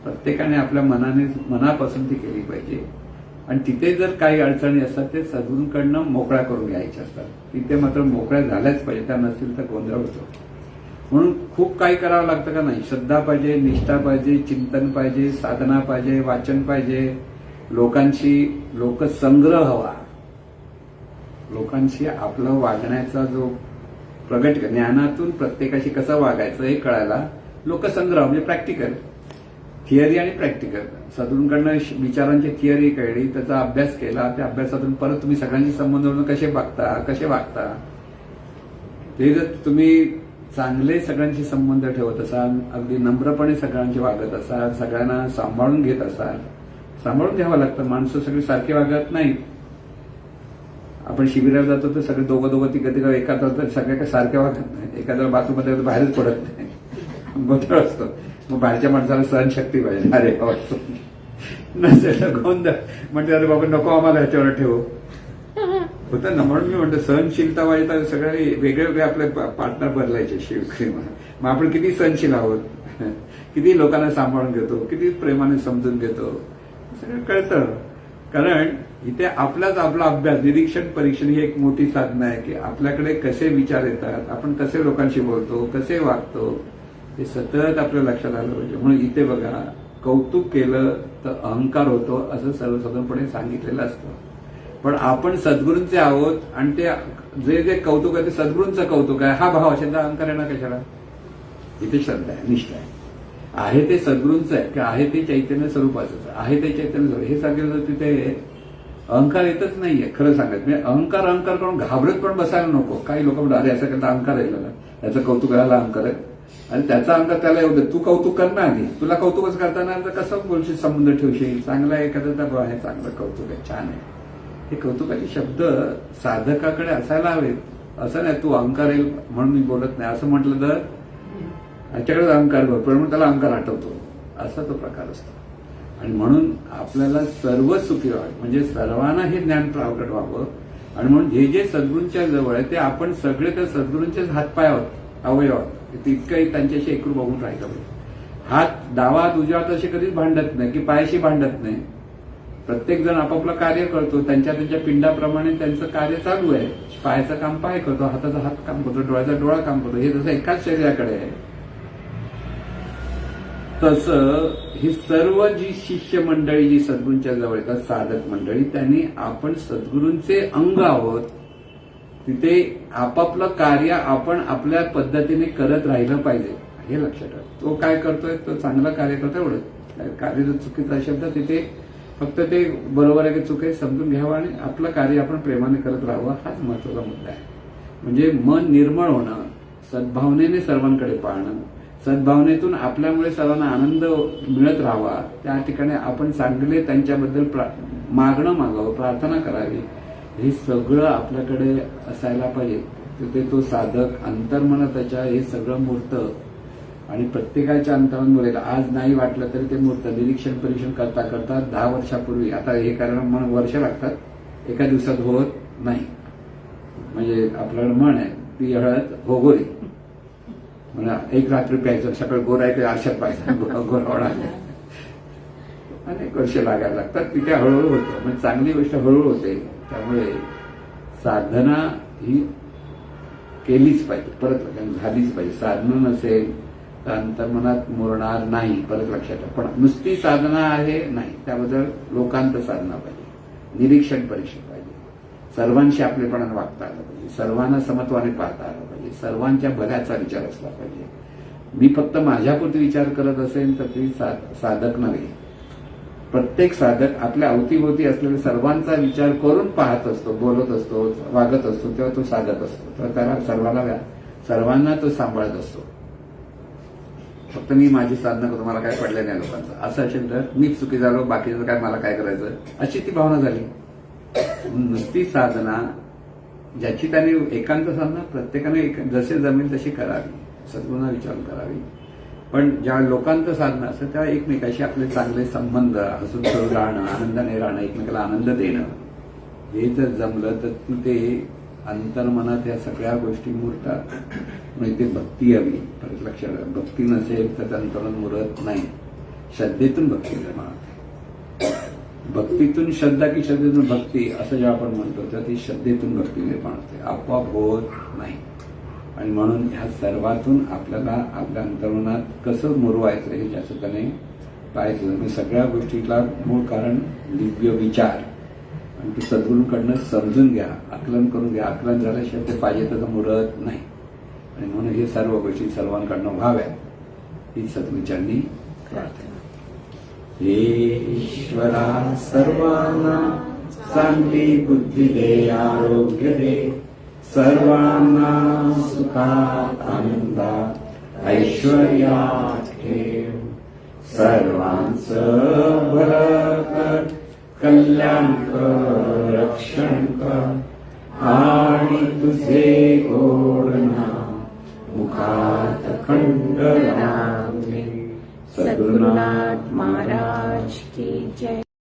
प्रत्येकाने आपल्या मनापासून ती केली पाहिजे. आणि तिथे जर काही अडचणी असतात ते सद्गुरूंकडनं मोकळ्या करून घ्यायच्या असतात. तिथे मात्र मोकळ्या झाल्याच पाहिजे, त्या नसतील तर गोंधळ होतो. म्हणून खूप काही करावं लागतं का नाही. श्रद्धा पाहिजे, निष्ठा पाहिजे, चिंतन पाहिजे, साधना पाहिजे, वाचन पाहिजे, लोकांशी लोकसंग्रह हवा. लोकांशी आपलं वागण्याचा जो प्रगट ज्ञानातून प्रत्येकाशी कसं वागायचं हे कळायला लोकसंग्रह म्हणजे प्रॅक्टिकल, थिअरी आणि प्रॅक्टिकल. सद्गुरूंकडनं विचारांची थिअरी कळली, त्याचा अभ्यास केला, त्या अभ्यासातून परत तुम्ही सगळ्यांशी संबंध कसे वागता ते जर तुम्ही चांगले सगळ्यांशी संबंध ठेवत असाल, अगदी नम्रपणे सगळ्यांशी वागत असाल, सगळ्यांना सांभाळून घेत असाल. सांभाळून घ्यावं लागतं, माणसं सगळी सारखी वागत नाही. आपण शिबिराला जातो तर सगळे दोघं तिघं एखादा तर सगळे काही सारखे वागत नाही. एखाद्या बाथरूममध्ये बाहेरच पडत नाही, गोंधळ असतो. मग बाहेरच्या माणसाला सहनशक्ती पाहिजे. अरे नसेल गोंधळ म्हणजे अरे बाबा नको आम्हाला ह्याच्यावर ठेवू होतं ना. म्हणून मी म्हणतो सहनशीलता पाहिजे तर सगळे वेगळे आपले पार्टनर बदलायचे शिवक्री. मग आपण किती सहनशील आहोत, किती लोकांना सांभाळून घेतो, किती प्रेमाने समजून घेतो, सगळं कळतं. कारण इथे आपला अभ्यास, निरीक्षण परीक्षण ही एक मोठी साधनं आहे की आपल्याकडे कसे विचार येतात, आपण कसे लोकांशी बोलतो, कसे वागतो, हे सतत आपल्या लक्षात आलं पाहिजे. म्हणून इथे बघा, कौतुक केलं तर अहंकार होतो असं सर्वसाधारणपणे सांगितलेलं असतं. पण आपण सद्गुरूंचे आहोत आणि ते जे कौतुक आहे ते सद्गुरूंचं कौतुक आहे, हा भाव असेल तर अहंकार येणार कशाला? इथे श्रद्धा आहे, निष्ठा आहे ते सद्गुरूंचं आहे की आहे ते चैतन्य स्वरूपाचं आहे, ते चैतन्य स्वरूप हे सांगितलं तिथे अहंकार येतच नाहीये. खरं सांगत म्हणजे अहंकार करून घाबरत पण बसायला नको. काही लोक म्हणतात अरे असं करता अहंकार आहे, त्याचं कौतुक करायला अहंकार आहे आणि त्याचा अहंकार त्याला येऊ दे. तू कौतुक कर ना आधी, तुला कौतुकच करताना तर कसं बोलशील, संबंध ठेवशील. चांगला आहे एखाद्याचा आहे, चांगलं कौतुक आहे, छान आहे. हे कौतुकाचे शब्द साधकाकडे असायला हवेत. असं नाही तू अहंकार येईल म्हणून मी बोलत नाही असं म्हटलं तर याच्याकडे अहंकार भरपूर म्हणून त्याला अहंकार आठवतो, असा तो प्रकार असतो. आणि म्हणून आपल्याला सर्व सुखी व्हावे म्हणजे सर्वांना हे ज्ञान प्रकट व्हावं. आणि म्हणून जे जे सद्गुरूंच्या जवळ आहे ते आपण सगळे त्या सद्गुरूंचेच हातपाय आहोत, अवयव आहोत. तितकंही त्यांच्याशी एकरूप बघून राहिलं पाहिजे. हात डावा उजवा असे कधीच भांडत नाही की पायाशी भांडत नाही. प्रत्येक जण आपापलं कार्य करतो, त्यांच्या पिंडाप्रमाणे त्यांचं कार्य चालू आहे. पायाचं काम पाय करतो, हाताचा हात काम करतो, डोळ्याचा डोळा काम करतो. हे जसं एकाच शरीराकडे आहे तसं ही सर्व जी शिष्य मंडळी जी सद्गुरूंच्या जवळ येतात, साधक मंडळी, त्यांनी आपण सद्गुरूंचे अंग आहोत. तिथे आपापलं कार्य आपण आपल्या पद्धतीने करत राहिलं पाहिजे हे लक्षात ठेवा. तो काय करतोय, तो चांगलं कार्य करतोय एवढं. कार्य जर चुकीचा शब्द तिथे फक्त ते बरोबर आहे की चूक आहे समजून घ्यावं आणि आपलं कार्य आपण प्रेमाने करत राहावं, हाच महत्वाचा मुद्दा आहे. म्हणजे मन निर्मळ होणं, सद्भावनेने सर्वांकडे पाहणं, सद्भावनेतून आपल्यामुळे सर्वांना आनंद मिळत राहावा. त्या ठिकाणी आपण चांगले त्यांच्याबद्दल मागणं मागावं, प्रार्थना करावी, हे सगळं आपल्याकडे असायला पाहिजे. तिथे तो साधक अंतर्मनात त्याच्या हे सगळं मूर्त आणि प्रत्येकाच्या अंतरात मुरेल. आज नाही वाटलं तरी ते मूर्त निरीक्षण परीक्षण करता करता 10 वर्षापूर्वी, आता हे कारण म्हणून वर्ष लागतात, एका दिवसात होत नाही. म्हणजे आपल्याकडे म्हण आहे ती हळद होगोरी, म्हणजे एक रात्री प्यायचं, सकाळी गोरायकडे आरशात पाहायचा गोरावडा. अनेक वर्ष लागायला लागतात, तिथे हळूहळू होतं. म्हणजे चांगली गोष्ट हळूहळू होते. त्यामुळे साधना ही केलीच पाहिजे, परत झालीच पाहिजे. साधना नसेल तर अंतर्मनात मुरणार नाही, परत लक्षात ठेवा. पण नुसती साधना आहे नाही, त्याबद्दल लोकांत साधना पाहिजे, निरीक्षण परीक्षण पाहिजे, सर्वांशी आपलेपणाने वागता आलं पाहिजे, सर्वांना समत्वाने पाहता आलं पाहिजे, सर्वांच्या भल्याचा विचार असला पाहिजे. मी फक्त माझ्यापुरती विचार करत असेल तर ती साधक नव्हे. प्रत्येक साधक आपल्या अवतीभोवती असलेल्या सर्वांचा विचार करून पाहत असतो, बोलत असतो, वागत असतो, तेव्हा तो साधक असतो. तर त्याला सर्वांना तो सांभाळत असतो. फक्त मी माझी साधना करतो, मला काय पडलं नाही लोकांचं असं असेल तर मीच चुकी झालो, बाकीचं काय मला काय करायचं अशी ती भावना झाली. नुसती साधना ज्याची त्याने एकांत साधना प्रत्येकाने जसे जमेल तशी करावी, सद्गुरूंना विचारून करावी. पण ज्या लोकांचं साधना असतं तेव्हा एकमेकाशी आपले चांगले संबंध, हसून खेळून राहणं, आनंदाने राहणं, एकमेकाला आनंद देणं, हे जर जमलं तर तिथे अंतर्मनात या सगळ्या गोष्टी मुरतात. म्हणजे ते भक्ती हवी, परत लक्षात. भक्ती नसेल तर अंतर्मन मुरत नाही. श्रद्धेतून भक्ती निर्माण होते. भक्तीतून श्रद्धा की श्रद्धेतून भक्ती असं जेव्हा आपण म्हणतो तेव्हा ती श्रद्धेतून भक्ती निर्माण होते, आपोआप होत नाही. आणि म्हणून ह्या सर्वातून आपल्याला आपल्या अंतर्मनात कसं मुरवायचं हे जास्तपणे पाहायचं. म्हणजे सगळ्या गोष्टीला मूळ कारण दिव्य विचार आणि ते सद्गुरूंकडनं समजून घ्या, आकलन करून घ्या. आकलन झाल्याशिवाय ते पाहिजे तसं मुरत नाही. आणि म्हणून हे सर्व गोष्टी सर्वांकडनं व्हाव्यात ही सद्गुरूंनी प्रार्थना. हे ईश्वरा सर्वांना चांगली बुद्धी दे, आरोग्य दे, सर्वांना सुखात आनंदात ऐश्वर्यात ठेव. सर्वांचं भलं कर, कल्याण कर, रक्षण कर आणि तुझे गोड नाम मुखात खंड राहू दे. सद्गुरुनाथ महाराज की जय.